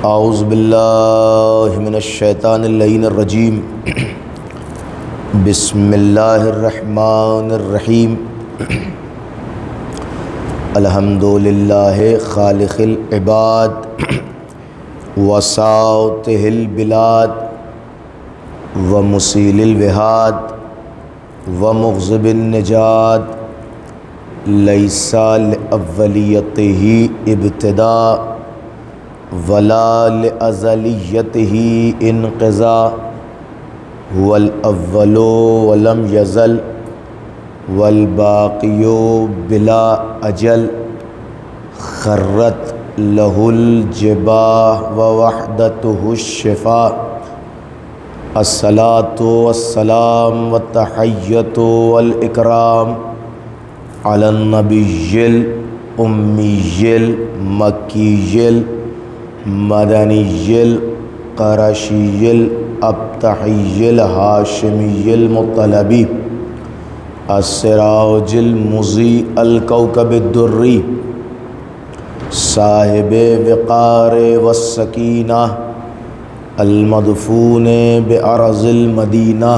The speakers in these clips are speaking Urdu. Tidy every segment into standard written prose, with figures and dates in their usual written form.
اعوذ باللہ من الشیطان اللعین الرجیم بسم اللہ الرحمن الرحیم الحمدللہ خالق العباد وساطہ البلاد ومسیل الوہاد ومغضب النجات لیس لأولیتہ ابتداء ولا لأزلیتہ انقضاء هو الأول ولم يزل والباقی بلا اجل خرت له الجباہ ووحدته الشفاء الصلاة والسلام والتحیۃ والإکرام علی النبی الأمی المکی المدنی القرشی الابتحی الہاشمی المطلبی السراج المضیء الکوکب الدری صاحب وقار والسکینہ المدفون بأرض المدینہ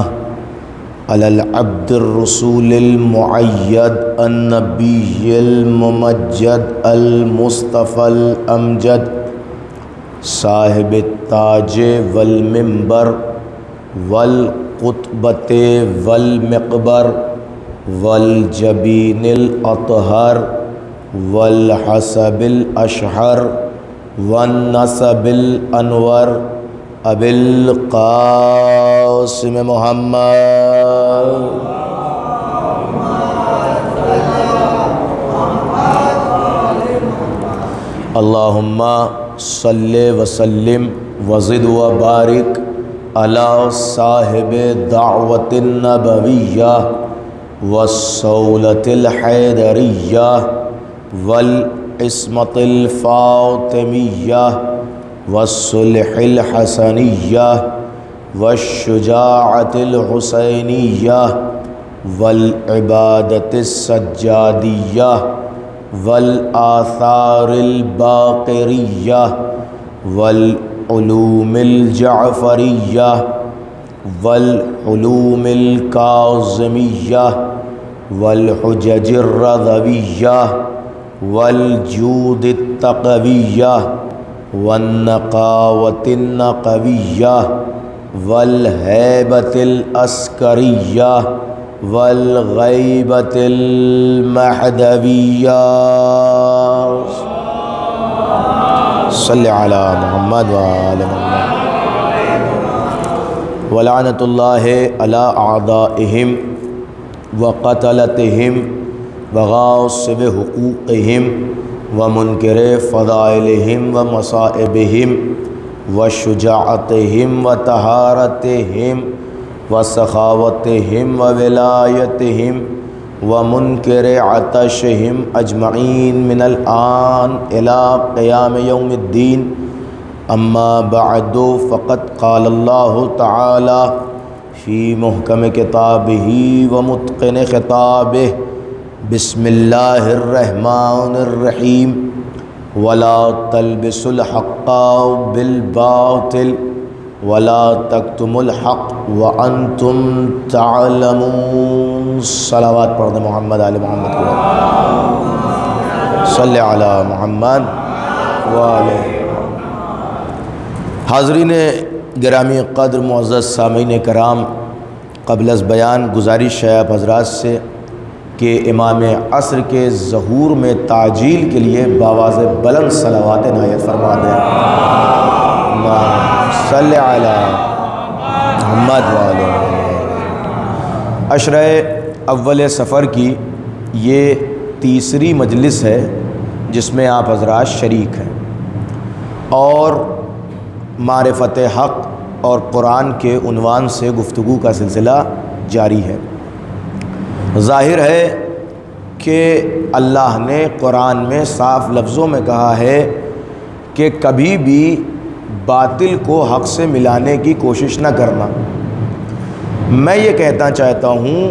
علی العبد الرسول المعید النبی الممجد المصطفى الامجد صاحب التاج والمنبر والقطبۃ والمقبر والجبین الاطہر والحسب الاشہر والنسب الانور ابی القاسم محمد اللہم صلی وسلم وزد وبارک علی صاحب دعوت النبویہ والصولة الحیدریہ والعصمت الفاطمیہ والصلح الحسنیہ والشجاعت الحسینیہ والعبادت السجادیہ والآثار الباقریہ والعلوم الجعفریہ والحلوم الکاظمیہ والحجج الرضویہ والجود التقویہ والنقاوۃ النقویہ والہیبۃ العسکریہ والغیبۃ المہدویہ صلی علی محمد وآل محمد ولعنۃ اللہ علی اعدائہم وقتلتہم وغاصب حقوقہم ومنکر فضائلہم ومصائبہم وشجاعتہم وطہارتہم وسخاوتہم وولایتہم ومنکر عطشہم اجمعین من الآن الی قیام یوم الدین اما بعد فقد قال اللہ تعالی فی محکم کتابہ ومتقن خطابہ بسم اللہ الرحمن الرحیم ولا تلبسوا الحق بالباطل ولا تکتموا الحق وانتم تعلمون صلوات پڑھ دیں محمد آل محمد کو صلی علی محمد وآلہ. حاضرین گرامی قدر معزز سامعین کرام، قبل از بیان گزارش ہے آپ حضرات سے کہ امام عصر کے ظہور میں تعجیل کے لیے بآواز بلند صلوات عنایت فرما دیں. صلی علی محمد وآلہ. عشرہ اول سفر کی یہ تیسری مجلس ہے جس میں آپ حضرات شریک ہیں، اور معرفت حق اور قرآن کے عنوان سے گفتگو کا سلسلہ جاری ہے. ظاہر ہے کہ اللہ نے قرآن میں صاف لفظوں میں کہا ہے کہ کبھی بھی باطل کو حق سے ملانے کی کوشش نہ کرنا. میں یہ کہنا چاہتا ہوں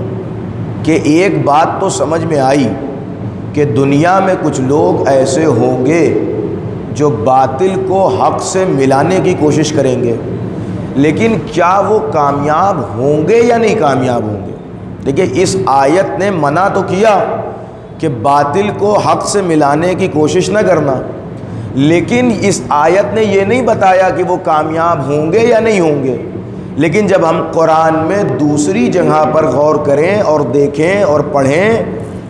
کہ ایک بات تو سمجھ میں آئی کہ دنیا میں کچھ لوگ ایسے ہوں گے جو باطل کو حق سے ملانے کی کوشش کریں گے، لیکن کیا وہ کامیاب ہوں گے یا نہیں کامیاب ہوں گے؟ دیکھیے اس آیت نے منع تو کیا کہ باطل کو حق سے ملانے کی کوشش نہ کرنا، لیکن اس آیت نے یہ نہیں بتایا کہ وہ کامیاب ہوں گے یا نہیں ہوں گے۔ لیکن جب ہم قرآن میں دوسری جگہ پر غور کریں اور دیکھیں اور پڑھیں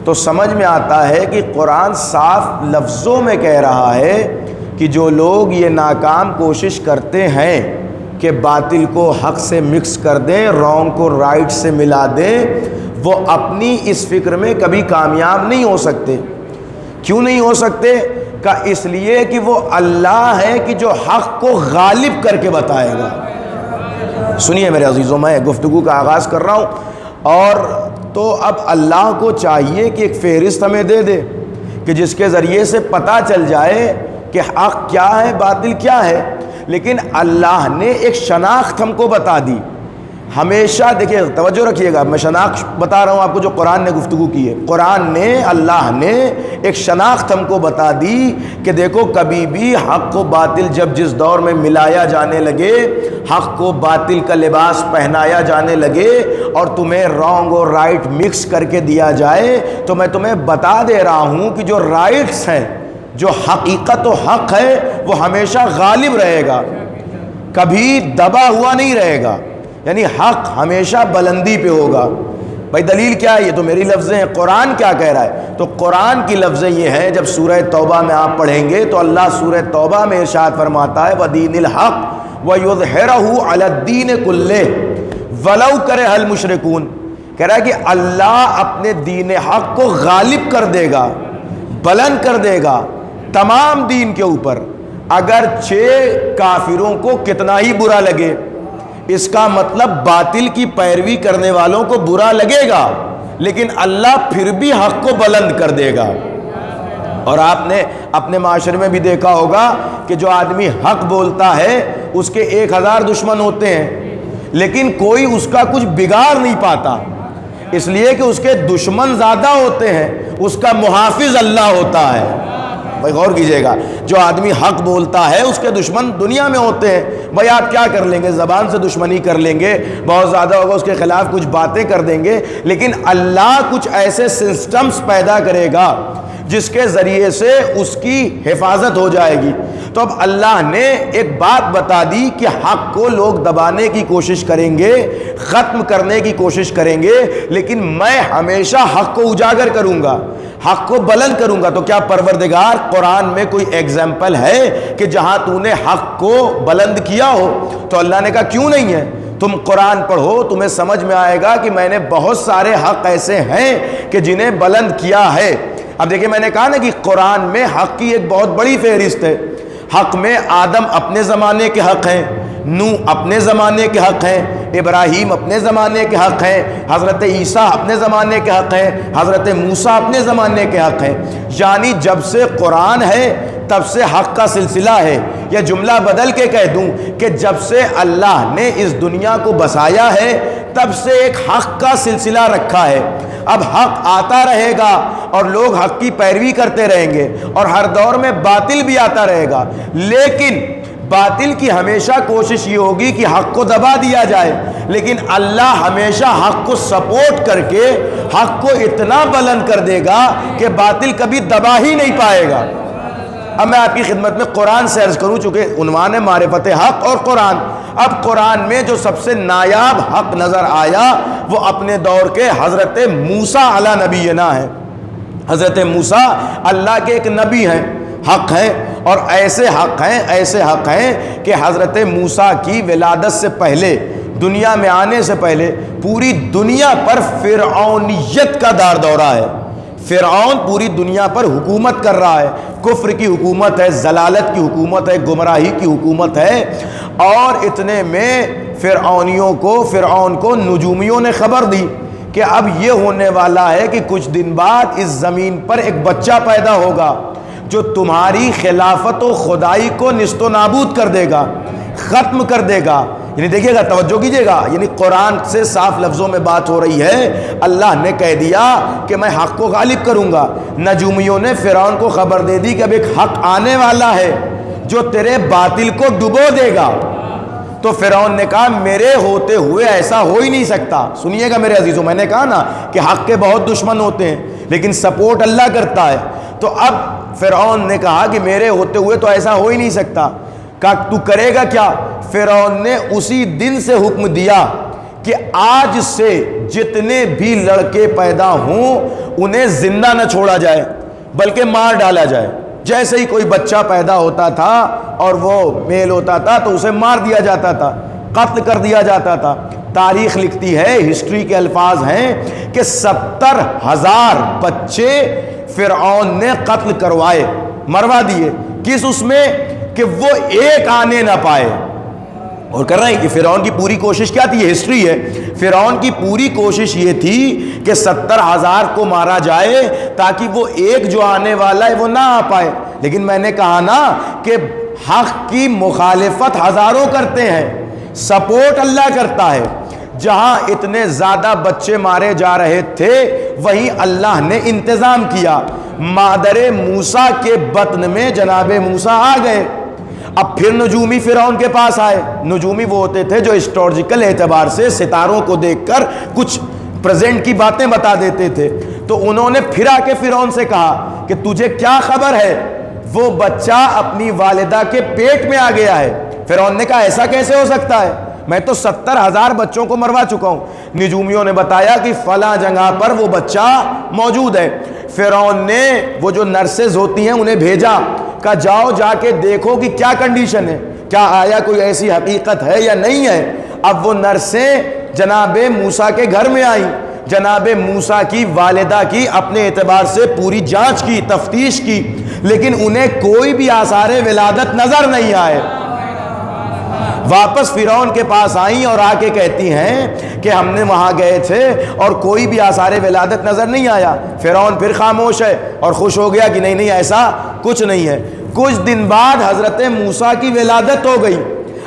تو سمجھ میں آتا ہے کہ قرآن صاف لفظوں میں کہہ رہا ہے کہ جو لوگ یہ ناکام کوشش کرتے ہیں کہ باطل کو حق سے مکس کر دیں، رانگ کو رائٹ سے ملا دیں، وہ اپنی اس فکر میں کبھی کامیاب نہیں ہو سکتے۔ کیوں نہیں ہو سکتے؟ کہ اس لیے کہ وہ اللہ ہے کہ جو حق کو غالب کر کے بتائے گا۔ سنیے میرے عزیزوں، میں گفتگو کا آغاز کر رہا ہوں، اور تو اب اللہ کو چاہیے کہ ایک فہرست ہمیں دے دے کہ جس کے ذریعے سے پتہ چل جائے کہ حق کیا ہے، باطل کیا ہے۔ لیکن اللہ نے ایک شناخت ہم کو بتا دی۔ ہمیشہ دیکھیے توجہ رکھیے گا، میں شناخت بتا رہا ہوں آپ کو جو قرآن نے گفتگو کی ہے۔ قرآن نے، اللہ نے ایک شناخت ہم کو بتا دی کہ دیکھو کبھی بھی حق کو باطل جب جس دور میں ملایا جانے لگے، حق کو باطل کا لباس پہنایا جانے لگے اور تمہیں رانگ اور رائٹ مکس کر کے دیا جائے، تو میں تمہیں بتا دے رہا ہوں کہ جو رائٹس ہیں، جو حقیقت و حق ہے، وہ ہمیشہ غالب رہے گا، کبھی دبا ہوا نہیں رہے گا، یعنی حق ہمیشہ بلندی پہ ہوگا۔ بھائی دلیل کیا ہے؟ یہ تو میری لفظیں ہیں، قرآن کیا کہہ رہا ہے؟ تو قرآن کی لفظیں یہ ہیں، جب سورہ توبہ میں آپ پڑھیں گے تو اللہ سورہ توبہ میں ارشاد فرماتا ہے وَدِينِ الْحَقِّ وَيُظْهِرَهُ عَلَى الدِّينِ كُلِّهِ وَلَوْ كَرِهَ الْمُشْرِكُونَ۔ کہہ رہا ہے کہ اللہ اپنے دین حق کو غالب کر دے گا، بلند کر دے گا تمام دین کے اوپر، اگرچہ کافروں کو کتنا ہی برا لگے۔ اس کا مطلب باطل کی پیروی کرنے والوں کو برا لگے گا، لیکن اللہ پھر بھی حق کو بلند کر دے گا۔ اور آپ نے اپنے معاشرے میں بھی دیکھا ہوگا کہ جو آدمی حق بولتا ہے اس کے 1000 دشمن ہوتے ہیں، لیکن کوئی اس کا کچھ بگاڑ نہیں پاتا، اس لیے کہ اس کے دشمن زیادہ ہوتے ہیں، اس کا محافظ اللہ ہوتا ہے۔ بھائی غور کیجئے گا، جو آدمی حق بولتا ہے اس کے دشمن دنیا میں ہوتے ہیں۔ بھائی آپ کیا کر لیں گے؟ زبان سے دشمنی کر لیں گے، بہت زیادہ ہوگا، اس کے خلاف کچھ باتیں کر دیں گے، لیکن اللہ کچھ ایسے سسٹمز پیدا کرے گا جس کے ذریعے سے اس کی حفاظت ہو جائے گی۔ تو اب اللہ نے ایک بات بتا دی کہ حق کو لوگ دبانے کی کوشش کریں گے، ختم کرنے کی کوشش کریں گے، لیکن میں ہمیشہ حق کو اجاگر کروں گا، حق کو بلند کروں گا۔ تو کیا پروردگار قرآن میں کوئی ایگزامپل ہے کہ جہاں تو نے حق کو بلند کیا ہو؟ تو اللہ نے کہا کیوں نہیں ہے، تم قرآن پڑھو، تمہیں سمجھ میں آئے گا کہ میں نے بہت سارے حق ایسے ہیں کہ جنہیں بلند کیا ہے۔ اب دیکھیں میں نے کہا نا کہ قرآن میں حق کی ایک بہت بڑی فہرست ہے۔ حق میں آدم اپنے زمانے کے حق ہیں، نوح اپنے زمانے کے حق ہیں، ابراہیم اپنے زمانے کے حق ہیں، حضرت عیسیٰ اپنے زمانے کے حق ہیں، حضرت موسیٰ اپنے زمانے کے حق ہیں۔ یعنی جب سے قرآن ہے تب سے حق کا سلسلہ ہے۔ یا جملہ بدل کے کہہ دوں کہ جب سے اللہ نے اس دنیا کو بسایا ہے تب سے ایک حق کا سلسلہ رکھا ہے۔ اب حق آتا رہے گا اور لوگ حق کی پیروی کرتے رہیں گے، اور ہر دور میں باطل بھی آتا رہے گا، لیکن باطل کی ہمیشہ کوشش یہ ہوگی کہ حق کو دبا دیا جائے، لیکن اللہ ہمیشہ حق کو سپورٹ کر کے حق کو اتنا بلند کر دے گا کہ باطل کبھی دبا ہی نہیں پائے گا۔ اب میں آپ کی خدمت میں قرآن سے عرض کروں، چونکہ عنوان ہے معرفت حق اور قرآن۔ اب قرآن میں جو سب سے نایاب حق نظر آیا وہ اپنے دور کے حضرت موسیٰ علیہ نبینا ہے۔ حضرت موسیٰ اللہ کے ایک نبی ہیں، حق ہیں، اور ایسے حق ہیں کہ حضرت موسیٰ کی ولادت سے پہلے، دنیا میں آنے سے پہلے پوری دنیا پر فرعونیت کا دار دورہ ہے۔ فرعون پوری دنیا پر حکومت کر رہا ہے، کفر کی حکومت ہے، ضلالت کی حکومت ہے، گمراہی کی حکومت ہے۔ اور اتنے میں فرعون کو نجومیوں نے خبر دی کہ اب یہ ہونے والا ہے کہ کچھ دن بعد اس زمین پر ایک بچہ پیدا ہوگا جو تمہاری خلافت و خدائی کو نیست و نابود کر دے گا، ختم کر دے گا۔ یعنی دیکھیے گا، توجہ کیجیے گا، یعنی قرآن سے صاف لفظوں میں بات ہو رہی ہے۔ اللہ نے کہہ دیا کہ میں حق کو غالب کروں گا۔ نجومیوں نے فرعون کو خبر دے دی کہ اب ایک حق آنے والا ہے جو تیرے باطل کو ڈبو دے گا۔ تو فرعون نے کہا میرے ہوتے ہوئے ایسا ہو ہی نہیں سکتا۔ سنیے گا میرے عزیزوں، میں نے کہا نا کہ حق کے بہت دشمن ہوتے ہیں لیکن سپورٹ اللہ کرتا ہے۔ تو اب فرعون نے کہا کہ میرے ہوتے ہوئے تو ایسا ہو ہی نہیں سکتا۔ کہا تو کرے گا کیا؟ فرعون نے اسی دن سے حکم دیا کہ آج سے جتنے بھی لڑکے پیدا ہوں انہیں زندہ نہ چھوڑا جائے بلکہ مار ڈالا جائے۔ جیسے ہی کوئی بچہ پیدا ہوتا تھا اور وہ میل ہوتا تھا تو اسے مار دیا جاتا تھا، قتل کر دیا جاتا تھا۔ تاریخ لکھتی ہے، ہسٹری کے الفاظ ہیں کہ 70,000 بچے فرعون نے قتل کروائے، مروا دیے۔ کس اس میں؟ کہ وہ ایک آنے نہ پائے۔ اور کر رہے ہیں کہ فرعون کی پوری کوشش کیا تھی؟ یہ ہسٹری ہے۔ فرعون کی پوری کوشش یہ تھی کہ 70,000 کو مارا جائے تاکہ وہ ایک جو آنے والا ہے وہ نہ آ پائے۔ لیکن میں نے کہا نا کہ حق کی مخالفت ہزاروں کرتے ہیں، سپورٹ اللہ کرتا ہے۔ جہاں اتنے زیادہ بچے مارے جا رہے تھے وہیں اللہ نے انتظام کیا۔ مادر موسیٰ کے بطن میں جناب موسیٰ آ گئے۔ اب پھر نجومی فرعون کے پاس آئے۔ نجومی وہ ہوتے تھے جو ہسٹوریکل اعتبار سے ستاروں کو دیکھ کر کچھ پریزنٹ کی باتیں بتا دیتے تھے۔ تو انہوں نے پھر آ کے فرعون سے کہا کہ تجھے کیا خبر ہے؟ وہ بچہ اپنی والدہ کے پیٹ میں آ گیا ہے۔ فرعون نے کہا ایسا کیسے ہو سکتا ہے؟ میں تو 70,000 بچوں کو مروا چکا ہوں۔ نجومیوں نے بتایا کہ فلاں جگہ پر وہ بچہ موجود ہے۔ فرعون نے وہ جو نرسز ہوتی ہیں انہیں بھیجا، کہا جاؤ جا کے دیکھو کہ کیا کنڈیشن ہے، کیا آیا کوئی ایسی حقیقت ہے یا نہیں ہے۔ اب وہ نرسیں جناب موسیٰ کے گھر میں آئیں۔ جناب موسیٰ کی والدہ کی اپنے اعتبار سے پوری جانچ کی، تفتیش کی، لیکن انہیں کوئی بھی آثار ولادت نظر نہیں آئے۔ واپس فرعون کے پاس آئیں اور آ کے کہتی ہیں کہ ہم نے وہاں گئے تھے اور کوئی بھی آثار ولادت نظر نہیں آیا۔ فرعون پھر خاموش ہے اور خوش ہو گیا کہ نہیں ایسا کچھ نہیں ہے۔ کچھ دن بعد حضرت موسیٰ کی ولادت ہو گئی۔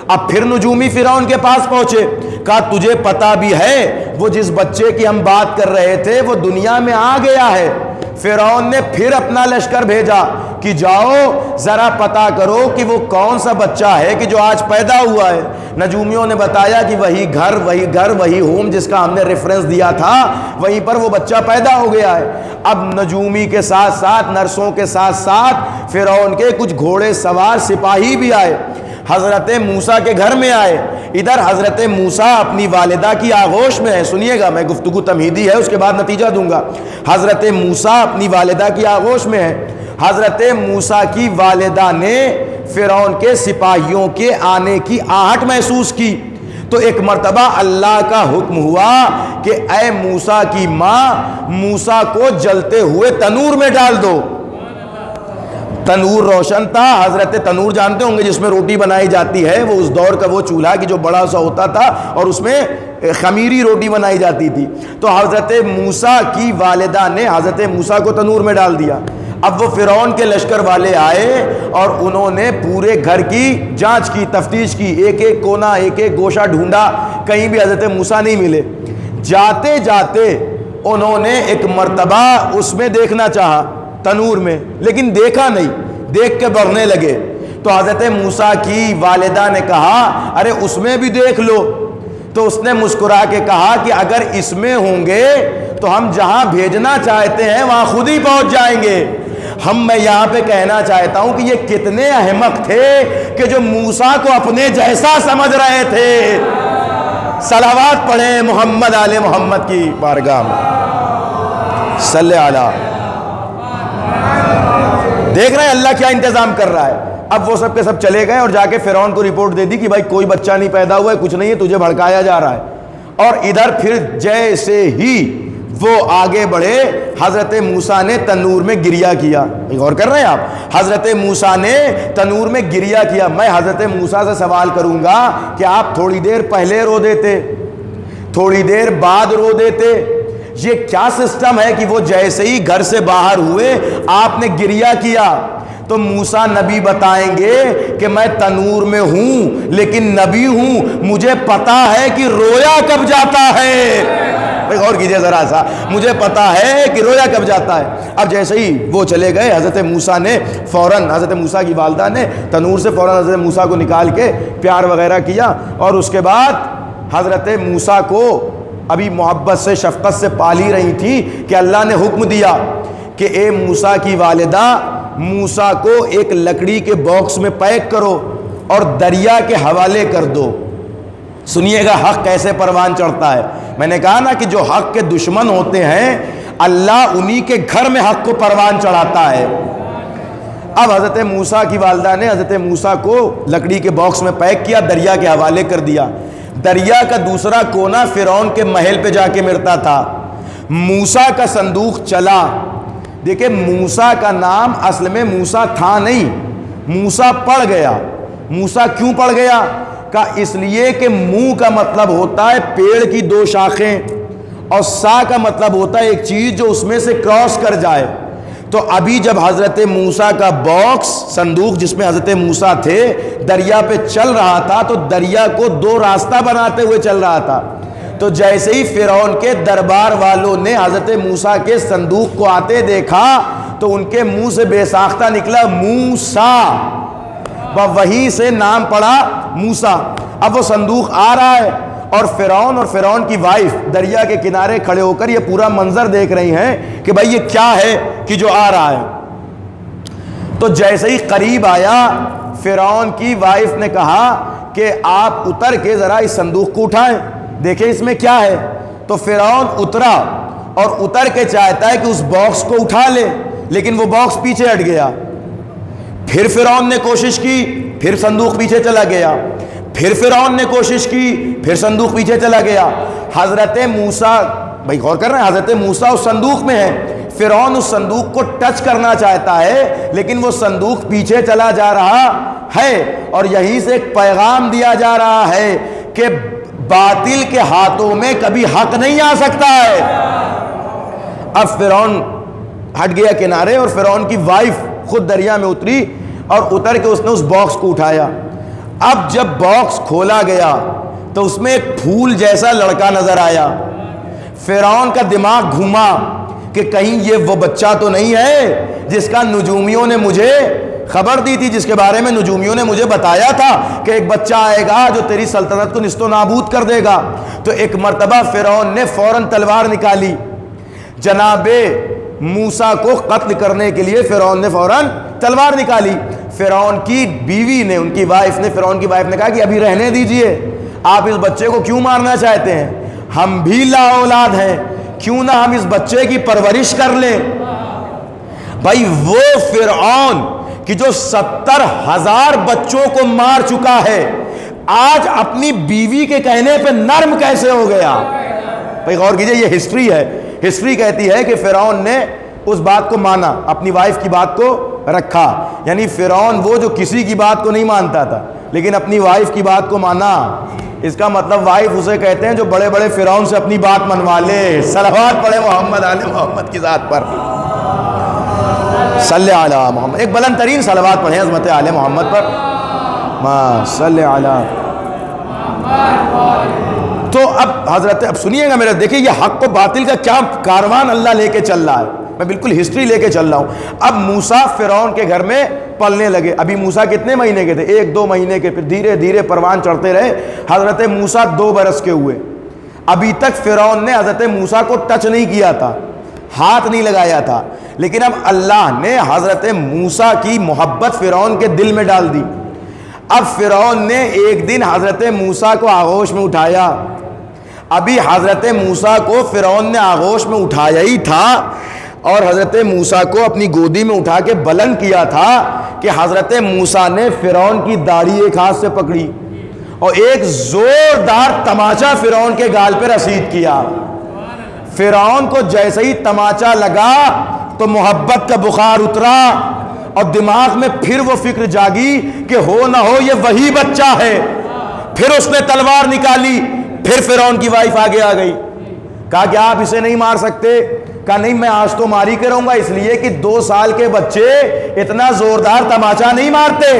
اب پھر نجومی فرعون کے پاس پہنچے، کہا تجھے پتا بھی ہے وہ جس بچے کی ہم بات کر رہے تھے وہ دنیا میں آ گیا ہے۔ فرعون نے پھر اپنا لشکر بھیجا کہ جاؤ ذرا پتا کرو کہ وہ کون سا بچہ ہے کہ جو آج پیدا ہوا ہے۔ نجومیوں نے بتایا کہ وہی گھر وہی ہوم جس کا ہم نے ریفرنس دیا تھا وہیں پر وہ بچہ پیدا ہو گیا ہے۔ اب نجومی کے ساتھ ساتھ نرسوں کے ساتھ ساتھ فرعون کے کچھ گھوڑے سوار سپاہی بھی آئے، حضرت موسیٰ کے گھر میں آئے۔ ادھر حضرت موسیٰ اپنی والدہ کی آغوش میں ہے۔ سنیے گا، میں گفتگو تمہیدی ہے، اس کے بعد نتیجہ دوں گا۔ حضرت موسیٰ اپنی والدہ کی آغوش میں ہے۔ حضرت موسیٰ کی والدہ نے فرعون کے سپاہیوں کے آنے کی آہٹ محسوس کی تو ایک مرتبہ اللہ کا حکم ہوا کہ اے موسیٰ کی ماں، موسیٰ کو جلتے ہوئے تنور میں ڈال دو۔ تنور روشن تھا، حضرت تنور جانتے ہوں گے جس میں روٹی بنائی جاتی ہے، وہ اس دور کا وہ چولہا کہ جو بڑا سا ہوتا تھا اور اس میں خمیری روٹی بنائی جاتی تھی۔ تو حضرت موسیٰ کی والدہ نے حضرت موسیٰ کو تنور میں ڈال دیا۔ اب وہ فرعون کے لشکر والے آئے اور انہوں نے پورے گھر کی جانچ کی، تفتیش کی، ایک ایک کونا ایک ایک گوشہ ڈھونڈا، کہیں بھی حضرت موسیٰ نہیں ملے۔ جاتے جاتے انہوں نے ایک مرتبہ اس میں دیکھنا چاہا، تنور میں، لیکن دیکھا نہیں، دیکھ کے بڑھنے لگے۔ تو حضرت موسیٰ کی والدہ نے کہا ارے اس میں بھی دیکھ لو۔ تو اس نے مسکرا کے کہا کہ اگر اس میں ہوں گے تو ہم جہاں بھیجنا چاہتے ہیں وہاں خود ہی پہنچ جائیں گے۔ میں یہاں پہ کہنا چاہتا ہوں کہ یہ کتنے احمق تھے کہ جو موسیٰ کو اپنے جیسا سمجھ رہے تھے۔ صلوات پڑھیں محمد آل محمد کی بارگاہ میں، صلی علی۔ دیکھ رہے ہیں اللہ کیا انتظام کر رہا ہے۔ اب وہ سب کے سب چلے گئے اور جا کے فرعون کو رپورٹ دے دی کہ بھائی کوئی بچہ نہیں پیدا ہوا ہے، کچھ نہیں ہے، تجھے بھڑکایا جا رہا ہے۔ اور ادھر پھر جیسے ہی وہ آگے بڑھے حضرت موسیٰ نے تنور میں گریا کیا۔ غور کر رہے ہیں آپ؟ حضرت موسیٰ نے تنور میں گریا کیا۔ میں حضرت موسیٰ سے سوال کروں گا کہ آپ تھوڑی دیر پہلے رو دیتے، تھوڑی دیر بعد رو دیتے؟ یہ کیا سسٹم ہے کہ وہ جیسے ہی گھر سے باہر ہوئے آپ نے گریا کیا؟ تو موسیٰ نبی بتائیں گے کہ میں تنور میں ہوں لیکن نبی ہوں، مجھے پتا ہے کہ رویا کب جاتا ہے۔ غور کیجئے ذرا سا، مجھے پتا ہے کہ رویا کب جاتا ہے۔ اب جیسے ہی وہ چلے گئے، حضرت موسیٰ نے فوراً، حضرت موسیٰ کی والدہ نے تنور سے فوراً حضرت موسیٰ کو نکال کے پیار وغیرہ کیا، اور اس کے بعد حضرت موسیٰ کو ابھی محبت سے شفقت سے پال ہی رہی تھی کہ اللہ نے حکم دیا کہ اے موسیٰ کی والدہ، موسیٰ کو ایک لکڑی کے باکس میں پیک کرو اور دریا کے حوالے کر دو۔ سنیے گا حق کیسے پروان چڑھتا ہے۔ میں نے کہا نا کہ جو حق کے دشمن ہوتے ہیں اللہ انہی کے گھر میں حق کو پروان چڑھاتا ہے۔ اب حضرت موسیٰ کی والدہ نے حضرت موسیٰ کو لکڑی کے باکس میں پیک کیا، دریا کے حوالے کر دیا۔ دریا کا دوسرا کونا فرعون کے محل پہ جا کے مرتا تھا۔ موسیٰ کا صندوق چلا۔ دیکھیں موسیٰ کا نام اصل میں موسیٰ تھا نہیں، موسیٰ پڑ گیا۔ موسیٰ کیوں پڑ گیا؟ کہ اس لیے کہ منہ کا مطلب ہوتا ہے پیڑ کی دو شاخیں، اور سا کا مطلب ہوتا ہے ایک چیز جو اس میں سے کراس کر جائے۔ تو ابھی جب حضرت موسیٰ کا باکس صندوق جس میں حضرت موسیٰ تھے دریا پہ چل رہا تھا تو دریا کو دو راستہ بناتے ہوئے چل رہا تھا۔ تو جیسے ہی فرعون کے دربار والوں نے حضرت موسیٰ کے صندوق کو آتے دیکھا تو ان کے منہ سے بے ساختہ نکلا موسیٰ، وہیں سے نام پڑا موسیٰ۔ اب وہ صندوق آ رہا ہے اور فرعون کی وائف دریا کے کنارے کھڑے ہو کر یہ پورا منظر دیکھ رہی ہیں کہ بھائی یہ کیا ہے کہ جو آ رہا ہے۔ تو جیسے ہی قریب آیا فرعون کی وائف نے کہا کہ آپ اتر کے ذرا اس صندوق کو اٹھائیں، دیکھیں اس میں کیا ہے۔ تو فرعون اترا اور اتر کے چاہتا ہے کہ اس باکس کو اٹھا لے، لیکن وہ باکس پیچھے ہٹ گیا۔ پھر فرعون نے کوشش کی، پھر صندوق پیچھے چلا گیا۔ پھر فرعون نے کوشش کی، پھر صندوق پیچھے چلا گیا۔ حضرت موسیٰ، بھائی غور کر رہے ہیں، حضرت موسیٰ اس صندوق میں ہے، فرعون اس صندوق کو ٹچ کرنا چاہتا ہے لیکن وہ صندوق پیچھے چلا جا رہا ہے، اور یہیں سے ایک پیغام دیا جا رہا ہے کہ باطل کے ہاتھوں میں کبھی حق نہیں آ سکتا ہے۔ اب فرعون ہٹ گیا کنارے اور فرعون کی وائف خود دریا میں اتری اور اتر کے اس نے اس باکس کو اٹھایا۔ اب جب باکس کھولا گیا تو اس میں ایک پھول جیسا لڑکا نظر آیا۔ فرعون کا دماغ گھوما کہ کہیں یہ وہ بچہ تو نہیں ہے جس کا نجومیوں نے مجھے خبر دی تھی، جس کے بارے میں نجومیوں نے مجھے بتایا تھا کہ ایک بچہ آئے گا جو تیری سلطنت کو نیست و نابود کر دے گا۔ تو ایک مرتبہ فرعون نے فوراً تلوار نکالی، جناب موسیٰ کو قتل کرنے کے لیے فرعون نے فوراً تلوار نکالی۔ فرعون کی بیوی نے، ان کی وائف نے، فرعون کی وائف نے کہا کہ ابھی رہنے دیجئے، آپ اس بچے کو کیوں مارنا چاہتے ہیں؟ ہم بھی لا اولاد ہیں، کیوں نہ ہم اس بچے کی پرورش کر لیں۔ بھائی وہ فرعون کہ جو 70,000 بچوں کو مار چکا ہے آج اپنی بیوی کے کہنے پہ نرم کیسے ہو گیا؟ بھائی غور کیجئے، یہ ہسٹری ہے۔ ہسٹری کہتی ہے کہ فرعون نے اس بات کو مانا، اپنی وائف کی بات کو رکھا۔ یعنی فرعون وہ جو کسی کی بات کو نہیں مانتا تھا لیکن اپنی وائف کی بات کو مانا۔ اس کا مطلب وائف اسے کہتے ہیں جو بڑے بڑے فرعون سے اپنی بات منوا لے۔ صلوات پڑھے محمد آل محمد کی ذات پر، صلی علی محمد۔ ایک بلند ترین صلوات پڑھیں عظمت آل محمد پر، ما صلی علی۔ تو اب سنیے گا میرا، دیکھیں یہ حق و باطل کا کیا کاروان اللہ لے کے چل رہا ہے، میں بالکل ہسٹری لے کے چل رہا ہوں۔ اب موسیٰ فرعون کے گھر میں پلنے لگے۔ ابھی موسیٰ کتنے مہینے کے تھے؟ 1-2 مہینے کے، پھر دھیرے دھیرے پروان چڑھتے رہے۔ حضرت موسیٰ 2 برس کے ہوئے۔ ابھی تک فرعون نے حضرت موسیٰ کو ٹچ نہیں کیا تھا، ہاتھ نہیں لگایا تھا، لیکن اب اللہ نے حضرت موسیٰ کی محبت فرعون کے دل میں ڈال دی۔ اب فرعون نے ایک دن حضرت موسیٰ کو آغوش میں اٹھایا۔ ابھی حضرت موسیٰ کو فرعون نے آغوش میں اٹھایا ہی تھا اور حضرت موسیٰ کو اپنی گودی میں اٹھا کے بلند کیا تھا کہ حضرت موسیٰ نے فرعون کی داڑھی ایک ہاتھ سے پکڑی اور ایک زوردار تماچا فرعون کے گال پہ رسید کیا۔ فرعون کو جیسے ہی تماچا لگا تو محبت کا بخار اترا اور دماغ میں پھر وہ فکر جاگی کہ ہو نہ ہو یہ وہی بچہ ہے۔ پھر اس نے تلوار نکالی، پھر فرعون کی وائف آگے آ گئی، کہا کہ آپ اسے نہیں مار سکتے۔ کہا نہیں، میں آج تو ماری کے رہوں گا، اس لیے کہ 2 سال کے بچے اتنا زوردار تماچا نہیں مارتے۔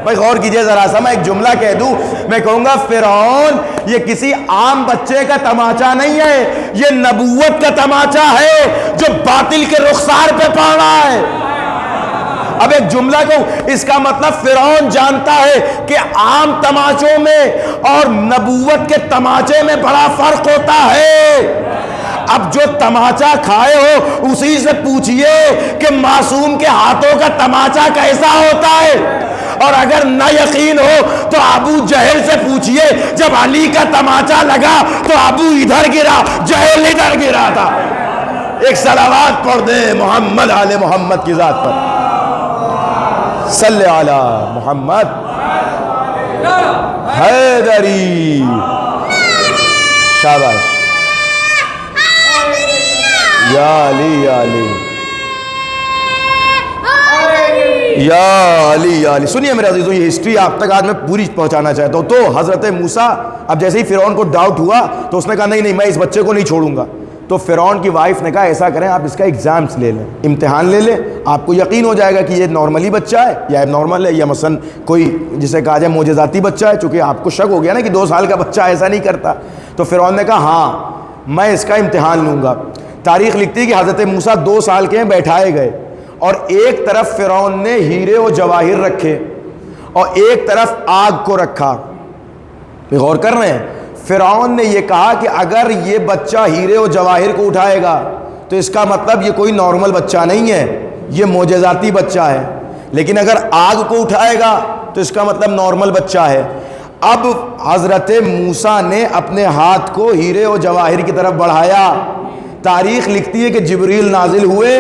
بھائی غور کیجئے ذرا سا، میں ایک جملہ کہہ دوں، میں کہوں گا فرعون یہ کسی عام بچے کا تماچا نہیں ہے، یہ نبوت کا تماچا ہے جو باطل کے رخسار پہ پڑ رہا ہے۔ اب ایک جملہ کہوں، اس کا مطلب فرعون جانتا ہے کہ عام تماچوں میں اور نبوت کے تماچے میں بڑا فرق ہوتا ہے۔ اب جو تماچا کھائے ہو اسی سے پوچھئے کہ معصوم کے ہاتھوں کا تماچا کیسا ہوتا ہے، اور اگر نہ یقین ہو تو ابو جہل سے پوچھئے، جب علی کا تماچا لگا تو ابو ادھر گرا، جہل ادھر گرا تھا۔ ایک صلوات پڑھ دیں محمد آل محمد کی ذات پر، صلی علی محمد حیدری، شاباش، یا علی یا علی یا علی یا علی۔ سنیے میرے عزیزوں، یہ ہسٹری آپ تک آج میں پوری پہنچانا چاہتا ہوں۔ تو حضرت موسیٰ، اب جیسے ہی فرعون کو ڈاؤٹ ہوا تو اس نے کہا نہیں میں اس بچے کو نہیں چھوڑوں گا۔ تو فرعون کی وائف نے کہا ایسا کریں آپ اس کا ایگزامس لے لیں، امتحان لے لیں، آپ کو یقین ہو جائے گا کہ یہ نارملی بچہ ہے یا ایب نارمل ہے، یا مثلا کوئی جسے کہا جائے معجزاتی بچہ ہے، چونکہ آپ کو شک ہو گیا نا کہ 2 سال کا بچہ ایسا نہیں کرتا۔ تو فرعون نے کہا ہاں میں اس کا امتحان لوں گا۔ تاریخ لکھتی ہے کہ حضرت موسیٰ 2 سال کے ہیں، بیٹھائے گئے، اور ایک طرف فرعون نے ہیرے و جواہر رکھے اور ایک طرف آگ کو رکھا۔ غور کر رہے ہیں؟ فرعون نے یہ کہا کہ اگر یہ بچہ ہیرے و جواہر کو اٹھائے گا تو اس کا مطلب یہ کوئی نارمل بچہ نہیں ہے، یہ معجزاتی بچہ ہے، لیکن اگر آگ کو اٹھائے گا تو اس کا مطلب نارمل بچہ ہے۔ اب حضرت موسیٰ نے اپنے ہاتھ کو ہیرے و جواہر کی طرف بڑھایا۔ تاریخ لکھتی ہے کہ جبریل نازل ہوئے،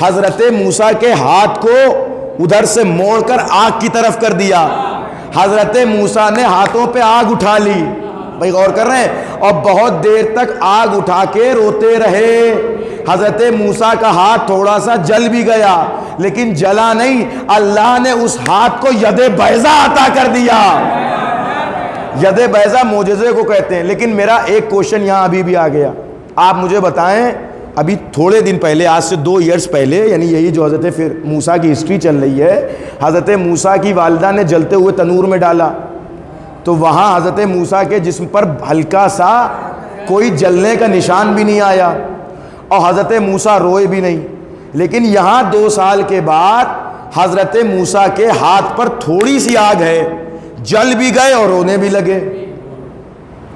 حضرت موسیٰ کے ہاتھ کو ادھر سے موڑ کر آگ کی طرف کر دیا۔ حضرت موسیٰ نے ہاتھوں پہ آگ اٹھا لی۔ بھائی غور کر رہے ہیں؟ اور بہت دیر تک آگ اٹھا کے روتے رہے۔ حضرت موسیٰ کا ہاتھ تھوڑا سا جل بھی گیا لیکن جلا نہیں، اللہ نے اس ہاتھ کو ید بیضا عطا کر دیا۔ ید بیضا معجزے کو کہتے ہیں۔ لیکن میرا ایک کوشچن یہاں ابھی بھی آ گیا، آپ مجھے بتائیں، ابھی تھوڑے دن پہلے، آج سے 2 ایئرز پہلے، یعنی یہی جو حضرت موسیٰ کی ہسٹری چل رہی ہے، حضرت موسیٰ کی والدہ نے جلتے ہوئے تنور میں ڈالا تو وہاں حضرت موسیٰ کے جسم پر ہلکا سا کوئی جلنے کا نشان بھی نہیں آیا اور حضرت موسیٰ روئے بھی نہیں۔ لیکن یہاں 2 سال کے بعد حضرت موسیٰ کے ہاتھ پر تھوڑی سی آگ ہے، جل بھی گئے اور رونے بھی لگے۔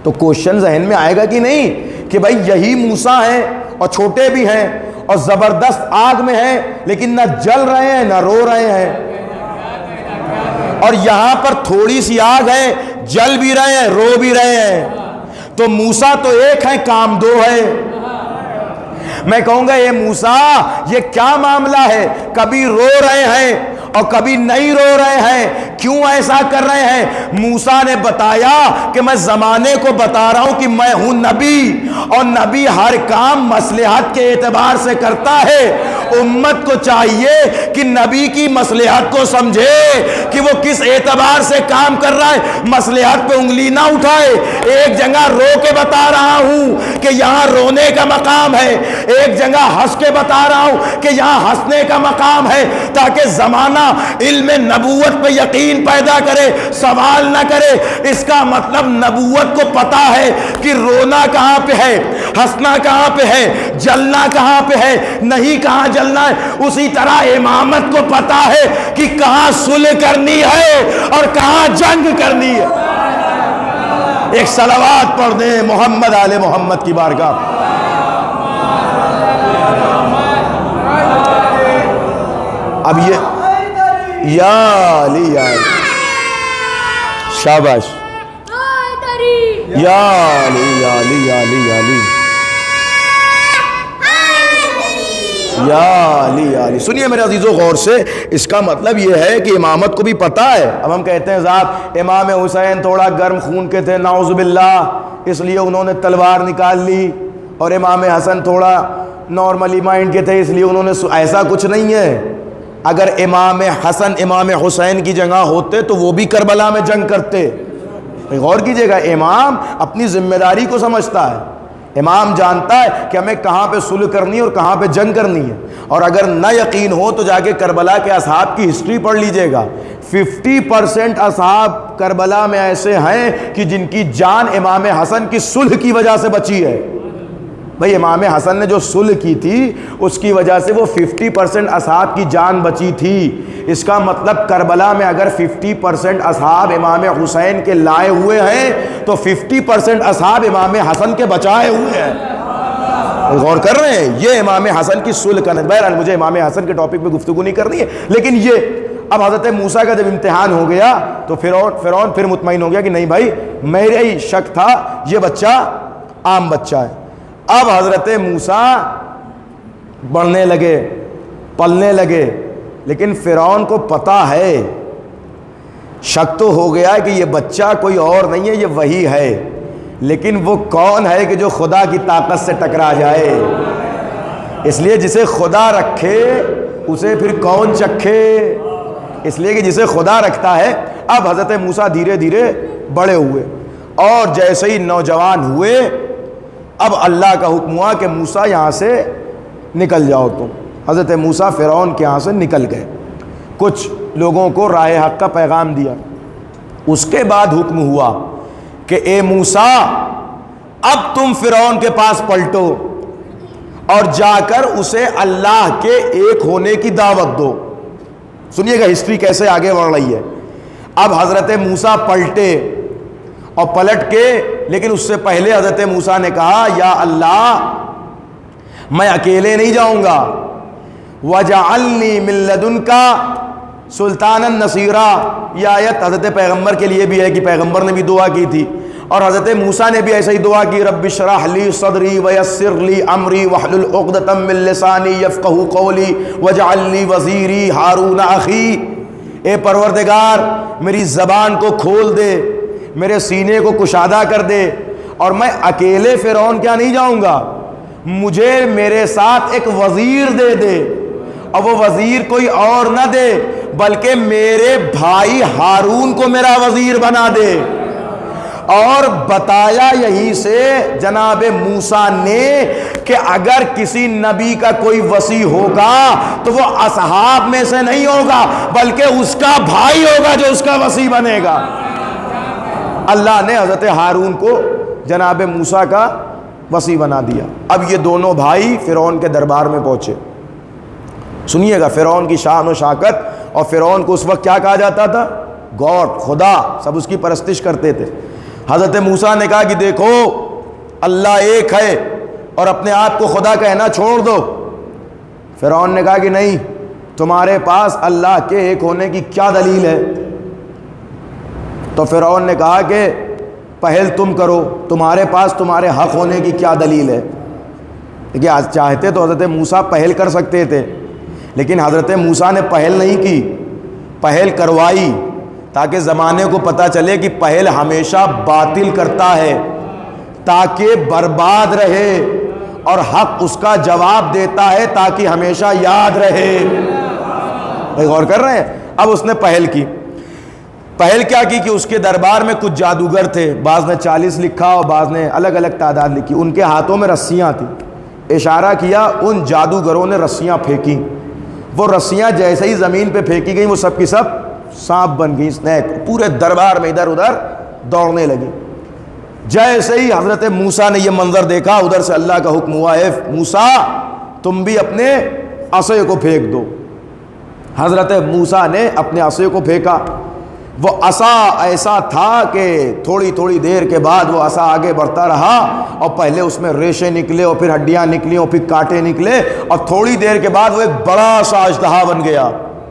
تو کوشچن ذہن میں آئے گا کہ نہیں کہ بھائی یہی موسیٰ ہیں اور چھوٹے بھی ہیں اور زبردست آگ میں ہیں لیکن نہ جل رہے ہیں نہ رو رہے ہیں، اور یہاں پر تھوڑی سی آگ ہے، جل بھی رہے ہیں رو بھی رہے ہیں۔ تو موسیٰ تو ایک ہے، کام 2 ہے۔ میں کہوں گا یہ موسیٰ یہ کیا معاملہ ہے؟ کبھی رو رہے ہیں اور کبھی نہیں رو رہے ہیں، کیوں ایسا کر رہے ہیں؟ موسیٰ نے بتایا کہ میں زمانے کو بتا رہا ہوں کہ میں ہوں نبی، اور نبی ہر کام مصلحت کے اعتبار سے کرتا ہے۔ امت کو چاہیے کہ نبی کی مصلحت کو سمجھے کہ وہ کس اعتبار سے کام کر رہا ہے، مصلحت پہ انگلی نہ اٹھائے۔ ایک جگہ رو کے بتا رہا ہوں کہ یہاں رونے کا مقام ہے، ایک جگہ ہنس کے بتا رہا ہوں کہ یہاں ہنسنے کا مقام ہے، تاکہ زمانہ علم نبوت پہ یقین پیدا کرے، سوال نہ کرے۔ اس کا مطلب نبوت کو پتا ہے کہ رونا کہاں پہ ہے، ہنسنا کہاں پہ ہے، جلنا کہاں پہ ہے، نہیں کہاں جلنا ہے۔ اسی طرح امامت کو پتا ہے کہ کہاں صلح کرنی ہے اور کہاں جنگ کرنی ہے۔ ایک صلوات پڑھ دیں محمد آل محمد کی بارگاہ۔ اب یہ یا علی یا علی، شاباش، یا علی یا علی یا علی یا علی یا علی یا علی۔ سنیے میرے عزیزو غور سے، اس کا مطلب یہ ہے کہ امامت کو بھی پتہ ہے۔ اب ہم کہتے ہیں صاحب امام حسین تھوڑا گرم خون کے تھے نعوذ باللہ، اس لیے انہوں نے تلوار نکال لی، اور امام حسن تھوڑا نارملی مائنڈ کے تھے اس لیے انہوں نے ایسا کچھ نہیں ہے۔ اگر امام حسن امام حسین کی جگہ ہوتے تو وہ بھی کربلا میں جنگ کرتے۔ غور کیجئے گا، امام اپنی ذمہ داری کو سمجھتا ہے، امام جانتا ہے کہ ہمیں کہاں پہ صلح کرنی ہے اور کہاں پہ جنگ کرنی ہے. اور اگر نہ یقین ہو تو جا کے کربلا کے اصحاب کی ہسٹری پڑھ لیجئے گا. 50% اصحاب کربلا میں ایسے ہیں کہ جن کی جان امام حسن کی صلح کی وجہ سے بچی ہے. بھئی امام حسن نے جو صلح کی تھی اس کی وجہ سے وہ 50% اصحاب کی جان بچی تھی. اس کا مطلب کربلا میں اگر 50% اصحاب امام حسین کے لائے ہوئے ہیں تو 50% اصحاب امام حسن کے بچائے ہوئے ہیں. غور کر رہے ہیں؟ یہ امام حسن کی صلح کا نتیجہ. بہرحال مجھے امام حسن کے ٹاپک پہ گفتگو نہیں کرنی ہے، لیکن یہ اب حضرت موسیٰ کا جب امتحان ہو گیا تو فرعون پھر مطمئن ہو گیا کہ نہیں بھائی میرے ہی شک تھا، یہ بچہ عام بچہ ہے. اب حضرت موسیٰ بڑھنے لگے، پلنے لگے، لیکن فرعون کو پتہ ہے، شک تو ہو گیا کہ یہ بچہ کوئی اور نہیں ہے، یہ وہی ہے، لیکن وہ کون ہے کہ جو خدا کی طاقت سے ٹکرا جائے. اس لیے جسے خدا رکھے اسے پھر کون چکھے. اس لیے کہ جسے خدا رکھتا ہے. اب حضرت موسیٰ دھیرے دھیرے بڑے ہوئے اور جیسے ہی نوجوان ہوئے اب اللہ کا حکم ہوا کہ موسیٰ یہاں سے نکل جاؤ تم. حضرت موسیٰ فرعون کے یہاں سے نکل گئے، کچھ لوگوں کو راہ حق کا پیغام دیا. اس کے بعد حکم ہوا کہ اے موسیٰ اب تم فرعون کے پاس پلٹو اور جا کر اسے اللہ کے ایک ہونے کی دعوت دو. سنیے گا ہسٹری کیسے آگے بڑھ رہی ہے. اب حضرت موسیٰ پلٹے اور پلٹ کے، لیکن اس سے پہلے حضرت موسیٰ نے کہا یا اللہ میں اکیلے نہیں جاؤں گا، وَجَعَلْنِي مِن لَّدُنْكَ سُلْطَانًا نَصِيرًا. یہ آیت حضرت پیغمبر کے لیے بھی ہے کہ پیغمبر نے بھی دعا کی تھی، اور حضرت موسیٰ نے بھی ایسا ہی دعا کی رب اشرح لی صدری ویسر لی امری واحلل عقدۃ من لسانی یفقہوا قولی واجعل لی وزیری ہارون اخی. اے پروردگار میری زبان کو کھول دے، میرے سینے کو کشادہ کر دے، اور میں اکیلے فرعون کیا نہیں جاؤں گا، مجھے میرے ساتھ ایک وزیر دے دے، اور وہ وزیر کوئی اور نہ دے بلکہ میرے بھائی ہارون کو میرا وزیر بنا دے. اور بتایا یہی سے جناب موسیٰ نے کہ اگر کسی نبی کا کوئی وصی ہوگا تو وہ اصحاب میں سے نہیں ہوگا بلکہ اس کا بھائی ہوگا جو اس کا وصی بنے گا. اللہ نے حضرت ہارون کو جناب موسیٰ کا وصی بنا دیا. اب یہ دونوں بھائی فرعون کے دربار میں پہنچے. سنیے گا فرعون کی شان و شوکت. اور فرعون کو اس وقت کیا کہا جاتا تھا؟ گاڈ، خدا. سب اس کی پرستش کرتے تھے. حضرت موسیٰ نے کہا کہ دیکھو اللہ ایک ہے اور اپنے آپ کو خدا کہنا چھوڑ دو. فرعون نے کہا کہ نہیں، تمہارے پاس اللہ کے ایک ہونے کی کیا دلیل ہے؟ تو فرعون نے کہا کہ پہل تم کرو، تمہارے پاس تمہارے حق ہونے کی کیا دلیل ہے؟ دیکھیے آج چاہتے تو حضرت موسیٰ پہل کر سکتے تھے، لیکن حضرت موسیٰ نے پہل نہیں کی، پہل کروائی تاکہ زمانے کو پتہ چلے کہ پہل ہمیشہ باطل کرتا ہے، تاکہ برباد رہے، اور حق اس کا جواب دیتا ہے تاکہ ہمیشہ یاد رہے. بھائی غور کر رہے ہیں؟ اب اس نے پہل کی. پہل کیا کی کہ اس کے دربار میں کچھ جادوگر تھے، بعض نے 40 لکھا اور بعض نے الگ الگ تعداد لکھی. ان کے ہاتھوں میں رسیاں تھیں. اشارہ کیا، ان جادوگروں نے رسیاں پھینکی. وہ رسیاں جیسے ہی زمین پہ پھینکی گئیں وہ سب کی سب سانپ بن گئی، اسنیک. پورے دربار میں ادھر ادھر دوڑنے لگی. جیسے ہی حضرت موسیٰ نے یہ منظر دیکھا، ادھر سے اللہ کا حکم ہوا ہے موسیٰ تم بھی اپنے عصے کو پھینک دو. حضرت موسیٰ نے اپنے عصے کو پھینکا. وہ عصا ایسا تھا کہ تھوڑی تھوڑی دیر کے بعد وہ عصا آگے بڑھتا رہا، اور پہلے اس میں ریشے نکلے اور پھر ہڈیاں نکلی اور پھر کانٹے نکلے، اور تھوڑی دیر کے بعد وہ ایک بڑا سا اژدہا بن گیا،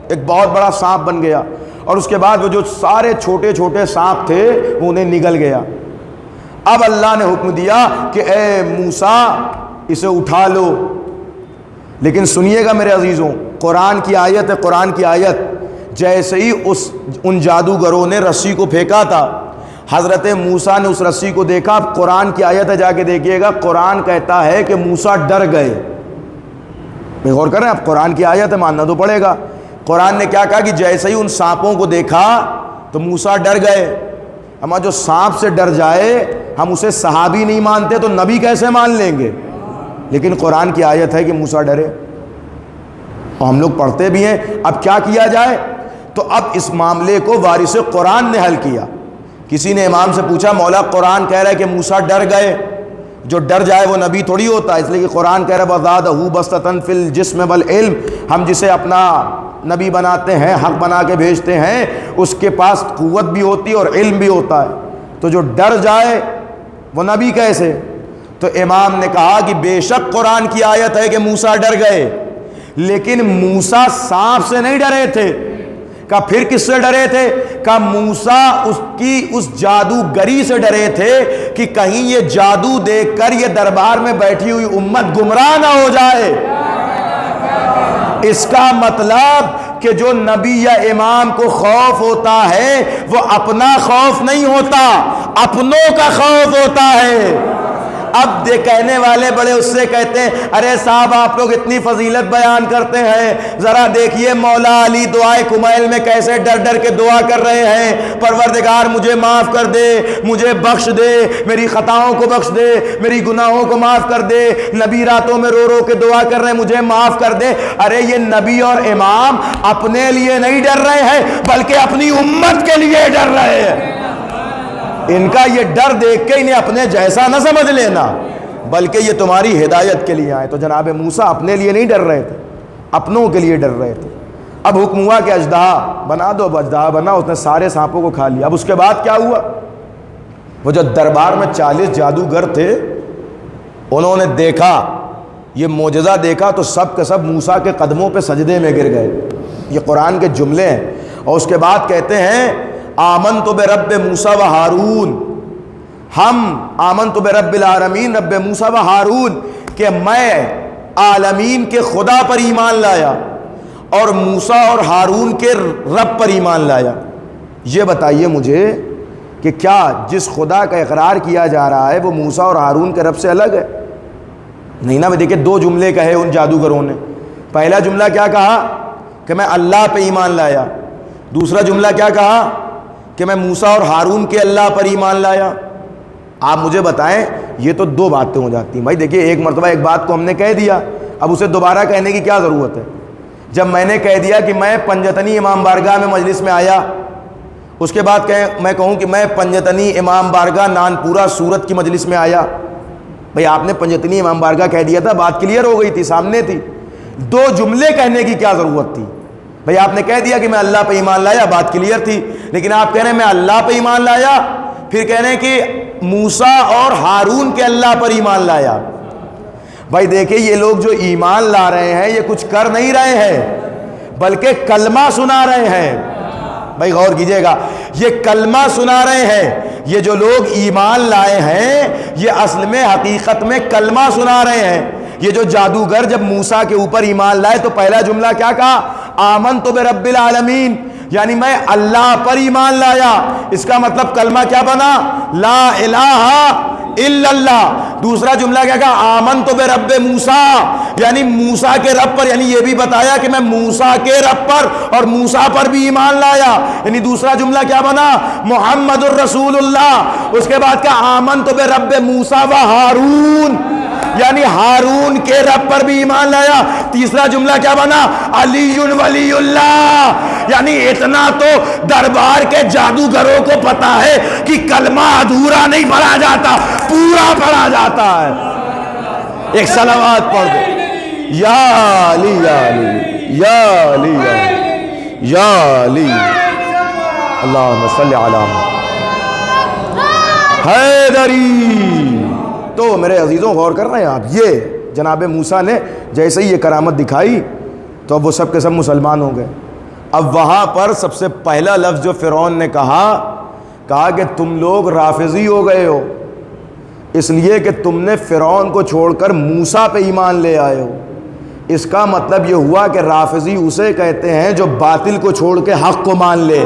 ایک بہت بڑا سانپ بن گیا. اور اس کے بعد وہ جو سارے چھوٹے چھوٹے سانپ تھے وہ انہیں نگل گیا. اب اللہ نے حکم دیا کہ اے موسیٰ اسے اٹھا لو. لیکن سنیے گا میرے عزیزوں، قرآن کی آیت ہے، قرآن کی آیت. جیسے ہی ان جادوگروں نے رسی کو پھینکا تھا، حضرت موسیٰ نے اس رسی کو دیکھا. اب قرآن کی آیت ہے، جا کے دیکھیے گا. قرآن کہتا ہے کہ موسیٰ ڈر گئے. غور کریں، اب قرآن کی آیت ہے، ماننا تو پڑے گا. قرآن نے کیا کہا کہ جیسے ہی ان سانپوں کو دیکھا تو موسیٰ ڈر گئے. اما جو سانپ سے ڈر جائے ہم اسے صحابی نہیں مانتے تو نبی کیسے مان لیں گے؟ لیکن قرآن کی آیت ہے کہ موسیٰ ڈرے، اور ہم لوگ پڑھتے بھی ہیں۔ اب کیا کیا جائے؟ تو اب اس معاملے کو وارث قرآن نے حل کیا۔ کسی نے امام سے پوچھا مولا قرآن کہہ رہا ہے کہ موسیٰ ڈر گئے، جو ڈر جائے وہ نبی تھوڑی ہوتا ہے، اس لیے کہ قرآن کہہ رہا ہے وَزَادَهُ بَسْطَةً فِي الْجِسْمِ وَالْعِلْمِ، ہم جسے اپنا نبی بناتے ہیں، حق بنا کے بھیجتے ہیں، اس کے پاس قوت بھی ہوتی ہے اور علم بھی ہوتا ہے، تو جو ڈر جائے وہ نبی کیسے؟ تو امام نے کہا کہ بے شک قرآن کی آیت ہے کہ موسیٰ ڈر گئے، لیکن موسیٰ سانپ سے نہیں ڈرے تھے۔ کہا پھر کس سے ڈرے تھے؟ کہا موسیٰ اس جادوگری سے ڈرے تھے کہ کہیں یہ جادو دیکھ کر یہ دربار میں بیٹھی ہوئی امت گمراہ نہ ہو جائے۔ اس کا مطلب کہ جو نبی یا امام کو خوف ہوتا ہے وہ اپنا خوف نہیں ہوتا، اپنوں کا خوف ہوتا ہے۔ اب کہنے والے بڑے اس سے کہتے ہیں ارے صاحب آپ لوگ اتنی فضیلت بیان کرتے ہیں، ذرا دیکھیے مولا علی دعائے کمیل میں کیسے ڈر ڈر کے دعا کر رہے ہیں، پروردگار مجھے معاف کر دے، مجھے بخش دے، میری خطاؤں کو بخش دے، میری گناہوں کو معاف کر دے۔ نبی راتوں میں رو رو کے دعا کر رہے ہیں مجھے معاف کر دے۔ ارے یہ نبی اور امام اپنے لیے نہیں ڈر رہے ہیں بلکہ اپنی امت کے لیے ڈر رہے ہیں۔ ان کا یہ ڈر دیکھ کے انہیں اپنے جیسا نہ سمجھ لینا، بلکہ یہ تمہاری ہدایت کے لیے آئے۔ تو جناب موسیٰ اپنے لیے نہیں ڈر رہے تھے، اپنوں کے لیے ڈر رہے تھے۔ اب حکم ہوا کہ اژدہا بنا دو، اب اژدہا بنا، اس نے سارے سانپوں کو کھا لیا۔ اب اس کے بعد کیا ہوا؟ وہ جو دربار میں 40 جادوگر تھے انہوں نے دیکھا، یہ معجزہ دیکھا، تو سب کے سب موسیٰ کے قدموں پہ سجدے میں گر گئے۔ یہ قرآن کے جملے ہیں۔ اور اس کے بعد کہتے ہیں آمنت برب موسیٰ و ہارون، ہم آمنت برب العالمین رب موسیٰ و ہارون، کہ میں عالمین کے خدا پر ایمان لایا اور موسیٰ اور ہارون کے رب پر ایمان لایا۔ یہ بتائیے مجھے کہ کیا جس خدا کا اقرار کیا جا رہا ہے وہ موسیٰ اور ہارون کے رب سے الگ ہے؟ نہیں نا۔ دیکھیں دو جملے کہے ان جادوگروں نے۔ پہلا جملہ کیا کہا کہ میں اللہ پہ ایمان لایا، دوسرا جملہ کیا کہا کہ میں موسیٰ اور ہارون کے اللہ پر ایمان لایا۔ آپ مجھے بتائیں یہ تو دو باتیں ہو جاتی ہیں۔ بھائی دیکھیے ایک مرتبہ ایک بات کو ہم نے کہہ دیا، اب اسے دوبارہ کہنے کی کیا ضرورت ہے؟ جب میں نے کہہ دیا کہ میں پنجتنی امام بارگاہ میں مجلس میں آیا، اس کے بعد میں کہوں کہ میں پنجتنی امام بارگاہ نانپورہ سورت کی مجلس میں آیا، بھئی آپ نے پنجتنی امام بارگاہ کہہ دیا تھا، بات کلیئر ہو گئی تھی، سامنے تھی۔ دو جملے کہنے کی کیا ضرورت تھی؟ بھئی آپ نے کہہ دیا کہ میں اللہ پہ ایمان لایا، بات کلیئر تھی، لیکن آپ کہہ رہے ہیں میں اللہ پہ ایمان لایا، پھر کہہ رہے ہیں کہ موسیٰ اور ہارون کے اللہ پر ایمان لایا۔ بھائی دیکھیں یہ لوگ جو ایمان لا رہے ہیں یہ کچھ کر نہیں رہے ہیں بلکہ کلمہ سنا رہے ہیں۔ بھائی غور کیجئے گا، یہ کلمہ سنا رہے ہیں۔ یہ جو لوگ ایمان لائے ہیں یہ اصل میں حقیقت میں کلمہ سنا رہے ہیں۔ یہ جو جادوگر جب موسیٰ کے اوپر ایمان لائے تو پہلا جملہ کیا کہا؟ آمنت برب العالمین، یعنی میں اللہ پر ایمان لایا۔ اس کا مطلب کلمہ کیا بنا؟ لا الہ الا اللہ۔ دوسرا جملہ کیا کہا؟ آمنت برب موسیٰ، یعنی موسیٰ کے رب پر، یعنی یہ بھی بتایا کہ میں موسیٰ کے رب پر اور موسیٰ پر بھی ایمان لایا، یعنی دوسرا جملہ کیا بنا؟ محمد الرسول اللہ۔ اس کے بعد کیا؟ آمنت برب موسیٰ و ہارون، یعنی ہارون کے رب پر بھی ایمان لایا۔ تیسرا جملہ کیا بنا؟ علی ولی اللہ، یعنی اتنا تو دربار کے جادوگروں کو پتا ہے کہ کلمہ ادھورا نہیں پڑھا جاتا، پورا پڑھا جاتا ہے۔ ایک صلوات پڑھ دو، یا علی یا علی یا علی یا علی، اللہم صلی علی حیدری۔ تو میرے عزیزوں غور کر رہے ہیں آپ، یہ جناب موسیٰ نے جیسے ہی یہ کرامت دکھائی تو اب وہ سب کے سب مسلمان ہو گئے۔ اب وہاں پر سب سے پہلا لفظ جو فرعون نے کہا کہ تم لوگ رافضی ہو گئے ہو، اس لیے کہ تم نے فرعون کو چھوڑ کر موسیٰ پہ ایمان لے آئے ہو۔ اس کا مطلب یہ ہوا کہ رافضی اسے کہتے ہیں جو باطل کو چھوڑ کے حق کو مان لے۔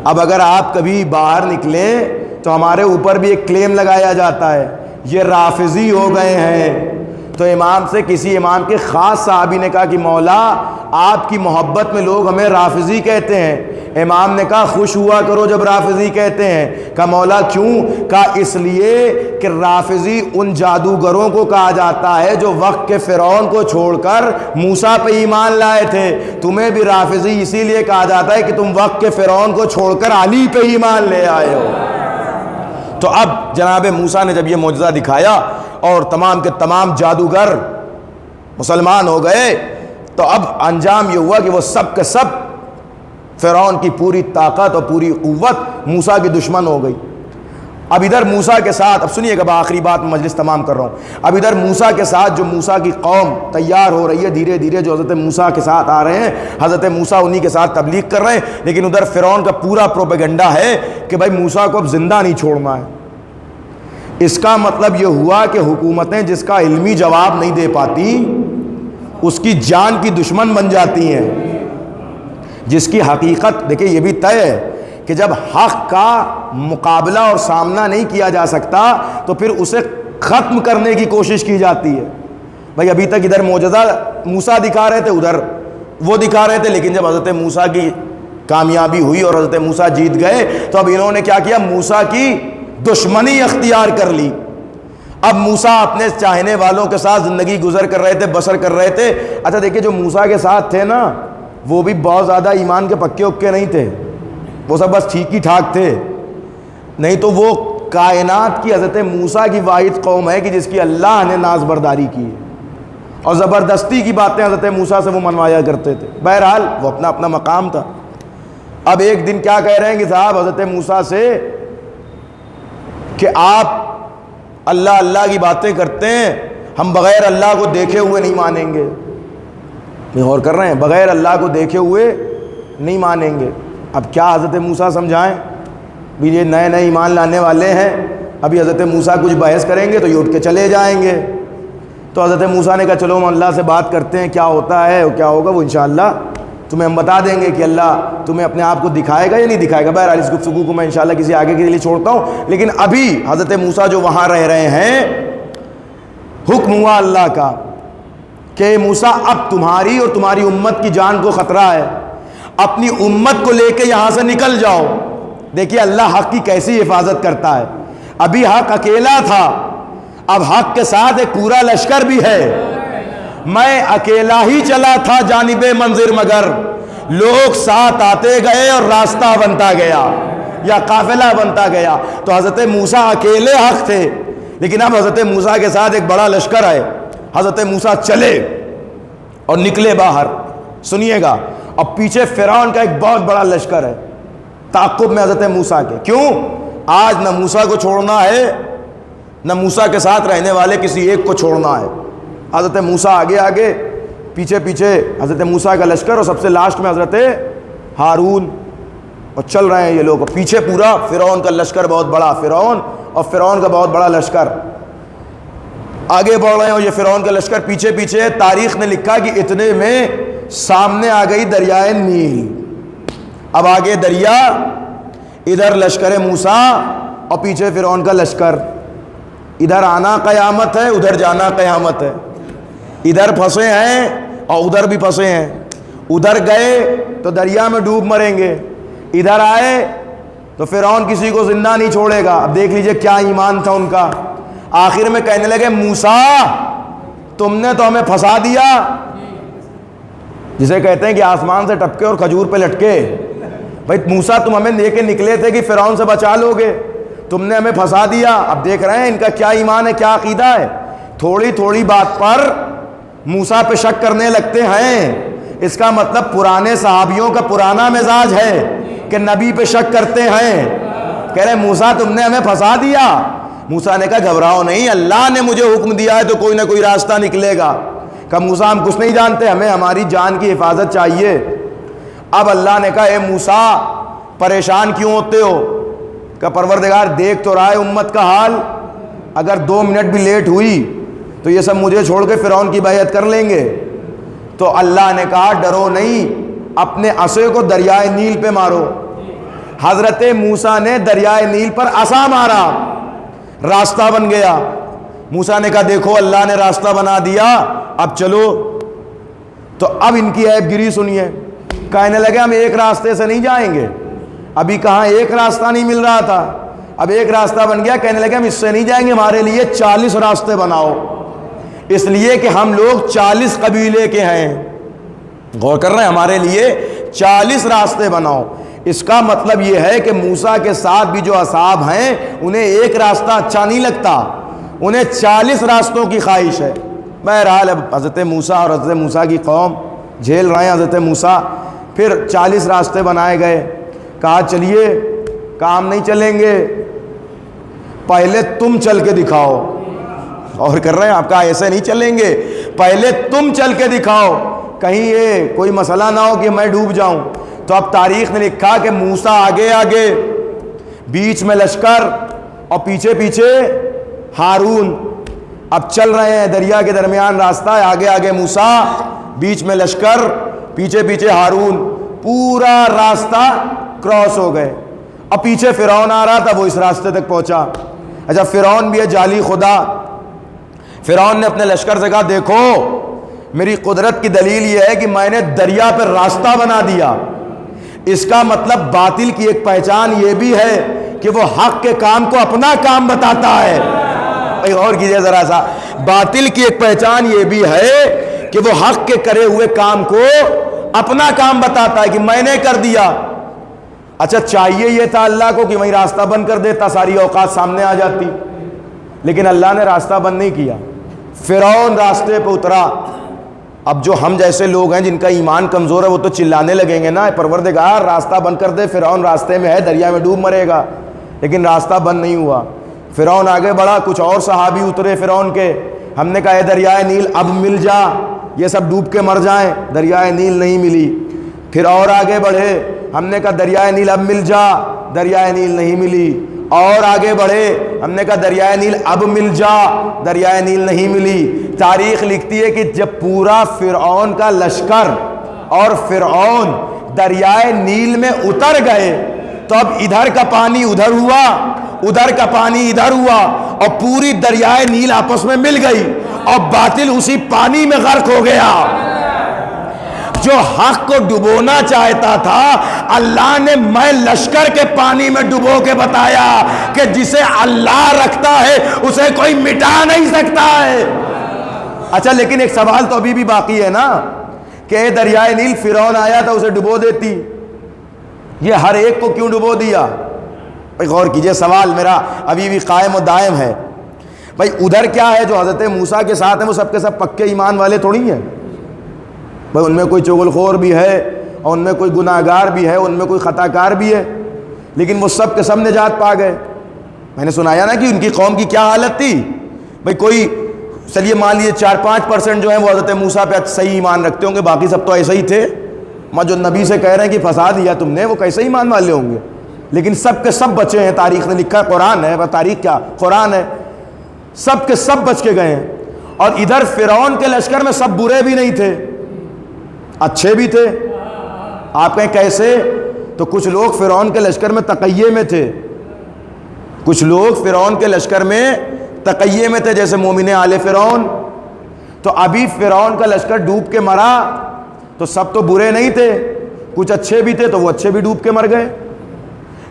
اب اگر آپ کبھی باہر نکلیں تو ہمارے اوپر بھی ایک کلیم لگایا جاتا ہے، یہ رافضی ہو گئے ہیں، تو امام سے کسی امام کے خاص صحابی نے کہا کہ مولا آپ کی محبت میں لوگ ہمیں رافضی کہتے ہیں۔ امام نے کہا خوش ہوا کرو جب رافضی کہتے ہیں۔ کہا مولا کیوں؟ کہا اس لیے کہ رافضی ان جادوگروں کو کہا جاتا ہے جو وقت کے فرعون کو چھوڑ کر موسیٰ پہ ایمان لائے تھے، تمہیں بھی رافضی اسی لیے کہا جاتا ہے کہ تم وقت کے فرعون کو چھوڑ کر علی پہ ایمان لے آئے ہو۔ تو اب جناب موسیٰ نے جب یہ معجزہ دکھایا اور تمام کے تمام جادوگر مسلمان ہو گئے، تو اب انجام یہ ہوا کہ وہ سب کے سب فرعون کی پوری طاقت اور پوری قوت موسیٰ کی دشمن ہو گئی۔ اب ادھر موسیٰ کے ساتھ، اب سنیے گا آخری بات مجلس تمام کر رہا ہوں، اب ادھر موسیٰ کے ساتھ جو موسیٰ کی قوم تیار ہو رہی ہے دھیرے دھیرے، جو حضرت موسیٰ کے ساتھ آ رہے ہیں، حضرت موسیٰ انہی کے ساتھ تبلیغ کر رہے ہیں، لیکن ادھر فرعون کا پورا پروپیگنڈا ہے کہ بھائی موسیٰ کو اب زندہ نہیں چھوڑنا ہے۔ اس کا مطلب یہ ہوا کہ حکومتیں جس کا علمی جواب نہیں دے پاتی اس کی جان کی دشمن بن جاتی ہیں، جس کی حقیقت دیکھیں یہ بھی طے ہے کہ جب حق کا مقابلہ اور سامنا نہیں کیا جا سکتا تو پھر اسے ختم کرنے کی کوشش کی جاتی ہے۔ بھائی ابھی تک ادھر معجزہ موسیٰ دکھا رہے تھے، ادھر وہ دکھا رہے تھے، لیکن جب حضرت موسیٰ کی کامیابی ہوئی اور حضرت موسیٰ جیت گئے تو اب انہوں نے کیا کیا؟ موسیٰ کی دشمنی اختیار کر لی۔ اب موسیٰ اپنے چاہنے والوں کے ساتھ زندگی گزر کر رہے تھے، بسر کر رہے تھے۔ اچھا دیکھیں جو موسیٰ کے ساتھ تھے نا، وہ بھی بہت زیادہ ایمان کے پکے اکے نہیں تھے، وہ سب بس ٹھیک ہی ٹھاک تھے، نہیں تو وہ کائنات کی حضرت موسیٰ کی واحد قوم ہے کہ جس کی اللہ نے ناز برداری کی ہے، اور زبردستی کی باتیں حضرت موسیٰ سے وہ منوایا کرتے تھے۔ بہرحال وہ اپنا اپنا مقام تھا۔ اب ایک دن کیا کہہ رہے ہیں کہ صاحب حضرت موسیٰ سے کہ آپ اللہ اللہ کی باتیں کرتے ہیں، ہم بغیر اللہ کو دیکھے ہوئے نہیں مانیں گے۔ غور کر رہے ہیں، بغیر اللہ کو دیکھے ہوئے نہیں مانیں گے۔ اب کیا حضرت موسیٰ سمجھائیں؟ بھی یہ نئے نئے ایمان لانے والے ہیں، ابھی حضرت موسیٰ کچھ بحث کریں گے تو یہ اٹھ کے چلے جائیں گے۔ تو حضرت موسیٰ نے کہا چلو ہم اللہ سے بات کرتے ہیں، کیا ہوتا ہے اور کیا ہوگا وہ انشاءاللہ تمہیں ہم بتا دیں گے کہ اللہ تمہیں اپنے آپ کو دکھائے گا یا نہیں دکھائے گا۔ بہرحال اس گفتگو کو میں انشاءاللہ کسی آگے کے لیے چھوڑتا ہوں، لیکن ابھی حضرت موسیٰ جو وہاں رہ رہے ہیں، حکم ہوا اللہ کا کہ موسیٰ اب تمہاری اور تمہاری امت کی جان کو خطرہ ہے، اپنی امت کو لے کے یہاں سے نکل جاؤ۔ دیکھیے اللہ حق کی کیسی حفاظت کرتا ہے۔ ابھی حق اکیلا تھا، اب حق کے ساتھ ایک پورا لشکر بھی ہے۔ میں اکیلا ہی چلا تھا جانب منظر، مگر لوگ ساتھ آتے گئے اور راستہ بنتا گیا یا قافلہ بنتا گیا۔ تو حضرت موسیٰ اکیلے حق تھے، لیکن اب حضرت موسیٰ کے ساتھ ایک بڑا لشکر ہے۔ حضرت موسیٰ چلے اور نکلے باہر، سنیے گا، اب پیچھے فرعون کا ایک بہت بڑا لشکر ہے تعقب میں حضرت موسیٰ کے۔ کیوں؟ آج نہ موسیٰ کو چھوڑنا ہے، نہ موسیٰ کے ساتھ رہنے والے کسی ایک کو چھوڑنا ہے۔ حضرت موسیٰ آگے آگے، پیچھے پیچھے حضرت موسیٰ کا لشکر، اور سب سے لاسٹ میں حضرت ہارون، اور چل رہے ہیں یہ لوگ، پیچھے پورا فرعون کا لشکر بہت بڑا، فرعون اور فرعون کا بہت بڑا لشکر آگے بڑھ رہے ہیں، اور یہ فرعون کا لشکر پیچھے پیچھے۔ تاریخ نے لکھا کہ اتنے میں سامنے آ گئی دریائے نیل۔ اب آگے دریا، ادھر لشکر موسیٰ اور پیچھے فرعون کا لشکر، ادھر آنا قیامت ہے، ادھر جانا قیامت ہے، ادھر پھنسے ہیں اور ادھر بھی پھنسے ہیں۔ ادھر گئے تو دریا میں ڈوب مریں گے، ادھر آئے تو فرعون کسی کو زندہ نہیں چھوڑے گا۔ اب دیکھ لیجئے کیا ایمان تھا ان کا۔ آخر میں کہنے لگے موسیٰ تم نے تو ہمیں پھنسا دیا، جسے کہتے ہیں کہ آسمان سے ٹپکے اور کھجور پہ لٹکے۔ بھائی موسیٰ تم ہمیں لے کے نکلے تھے کہ فرعون سے بچا لو گے، تم نے ہمیں پھنسا دیا۔ اب دیکھ رہے ہیں ان کا کیا ایمان ہے، کیا عقیدہ ہے۔ تھوڑی تھوڑی بات پر موسیٰ پہ شک کرنے لگتے ہیں، اس کا مطلب پرانے صحابیوں کا پرانا مزاج ہے کہ نبی پہ شک کرتے ہیں۔ کہہ رہے موسیٰ تم نے ہمیں پھنسا دیا۔ موسیٰ نے کہا گھبراؤ نہیں، اللہ نے مجھے حکم دیا ہے تو کوئی نہ کوئی راستہ نکلے گا۔ کہا موسیٰ ہم کچھ نہیں جانتے، ہمیں ہماری جان کی حفاظت چاہیے۔ اب اللہ نے کہا اے موسیٰ پریشان کیوں ہوتے ہو؟ کہ پروردگار دیکھ تو رہا ہے امت کا حال، اگر 2 منٹ بھی لیٹ ہوئی تو یہ سب مجھے چھوڑ کے فرعون کی بیعت کر لیں گے۔ تو اللہ نے کہا ڈرو نہیں، اپنے عصا کو دریائے نیل پہ مارو۔ حضرت موسیٰ نے دریائے نیل پر عصا مارا، راستہ بن گیا۔ موسیٰ نے کہا دیکھو اللہ نے راستہ بنا دیا، اب چلو۔ تو اب ان کی عیب گری سنیے، کہنے لگے ہم ایک راستے سے نہیں جائیں گے، ابھی کہاں ایک راستہ نہیں مل رہا تھا، اب ایک راستہ بن گیا، کہنے لگے ہم اس سے نہیں جائیں گے، ہمارے لیے 40 راستے بناؤ، اس لیے کہ ہم لوگ 40 قبیلے کے ہیں۔ غور کر رہے ہیں، ہمارے لیے 40 راستے بناؤ۔ اس کا مطلب یہ ہے کہ موسیٰ کے ساتھ بھی جو اصحاب ہیں انہیں ایک راستہ اچھا نہیں لگتا، انہیں 40 راستوں کی خواہش ہے۔ بہرحال اب حضرت موسیٰ اور حضرت موسیٰ کی قوم جھیل رہے ہیں حضرت موسیٰ، پھر 40 راستے بنائے گئے۔ کہا چلیے کام نہیں چلیں گے، پہلے تم چل کے دکھاؤ۔ اور کر رہے ہیں آپ، کہا ایسے نہیں چلیں گے، پہلے تم چل کے دکھاؤ، کہیں یہ کوئی مسئلہ نہ ہو کہ میں ڈوب جاؤں۔ تو اب تاریخ نے لکھا کہ موسیٰ آگے آگے، بیچ میں لشکر اور پیچھے پیچھے ہارون، اب چل رہے ہیں دریا کے درمیان راستہ ہے، آگے آگے موسیٰ، بیچ میں لشکر، پیچھے پیچھے ہارون، پورا راستہ کراس ہو گئے۔ اب پیچھے فرعون آ رہا تھا، وہ اس راستے تک پہنچا۔ اچھا فرعون بھی ہے جعلی خدا، فرعون نے اپنے لشکر سے کہا دیکھو میری قدرت کی دلیل یہ ہے کہ میں نے دریا پر راستہ بنا دیا، اس کا مطلب باطل کی ایک پہچان یہ بھی ہے کہ وہ حق کے کام کو اپنا کام بتاتا ہے۔ غور کیجئے ذرا سا، باطل کی ایک پہچان یہ بھی ہے کہ وہ حق کے کرے ہوئے کام کو اپنا کام بتاتا ہے کہ میں نے کر دیا۔ اچھا چاہیے یہ تھا اللہ کو کہ وہیں راستہ بند کر دیتا، ساری اوقات سامنے آ جاتی، لیکن اللہ نے راستہ بند نہیں کیا۔ فرعون راستے پہ اترا۔ اب جو ہم جیسے لوگ ہیں جن کا ایمان کمزور ہے وہ تو چلانے لگیں گے نا، پروردگار راستہ بند کر دے، فرعون راستے میں ہے، دریا میں ڈوب مرے گا، لیکن راستہ بند نہیں ہوا۔ فرعون آگے بڑھا، کچھ اور صحابی اترے فرعون کے، ہم نے کہا اے دریائے نیل اب مل جا، یہ سب ڈوب کے مر جائیں، دریائے نیل نہیں ملی۔ پھر اور آگے بڑھے، ہم نے کہا دریائے نیل اب مل جا، دریائے نیل نہیں ملی۔ اور آگے بڑھے، ہم نے کہا دریائے نیل اب مل جا، دریائے نیل نہیں ملی۔ تاریخ لکھتی ہے کہ جب پورا فرعون کا لشکر اور فرعون دریائے نیل میں اتر گئے تو اب ادھر کا پانی ادھر ہوا، ادھر کا پانی ادھر ہوا، اور پوری دریائے نیل آپس میں مل گئی اور باطل اسی پانی میں غرق ہو گیا۔ جو حق کو ڈبونا چاہتا تھا اللہ نے میں لشکر کے پانی میں ڈبو کے بتایا کہ جسے اللہ رکھتا ہے اسے کوئی مٹا نہیں سکتا ہے۔ اچھا لیکن ایک سوال تو ابھی بھی باقی ہے نا کہ دریائے نیل فرعون آیا تھا اسے ڈبو دیتی، یہ ہر ایک کو کیوں ڈبو دیا؟ بھائی غور کیجئے، سوال میرا ابھی بھی قائم و دائم ہے۔ بھائی ادھر کیا ہے جو حضرت موسیٰ کے ساتھ ہیں وہ سب کے سب پکے ایمان والے تھوڑی ہیں، بھائی ان میں کوئی چغل خور بھی ہے اور ان میں کوئی گناہ گار بھی ہے، ان میں کوئی خطا کار بھی ہے، لیکن وہ سب کے سب نجات پا گئے۔ میں نے سنایا نا کہ ان کی قوم کی کیا حالت تھی۔ بھائی کوئی چلیے مان لیجیے 4-5% جو ہیں وہ حضرت موسیٰ پہ صحیح ایمان رکھتے ہوں گے، باقی سب تو ایسے ہی تھے۔ ماں جو نبی سے کہہ رہے ہیں کہ پھنسا دیا تم نے، وہ کیسے ایمان والے ہوں گے؟ لیکن سب کے سب بچے ہیں، تاریخ نے لکھا ہے، قرآن ہے، تاریخ کیا قرآن ہے، سب کے سب بچ کے گئے ہیں۔ اور ادھر فرعون کے لشکر میں سب برے بھی نہیں تھے، اچھے بھی تھے۔ آپ کہیں کیسے؟ تو کچھ لوگ فرعون کے لشکر میں تقیے میں تھے، کچھ لوگ فرعون کے لشکر میں تقیے میں تھے، جیسے مومن آل فرعون۔ تو ابھی فرعون کا لشکر ڈوب کے مرا تو سب تو برے نہیں تھے، کچھ اچھے بھی تھے تو وہ اچھے بھی ڈوب کے مر گئے۔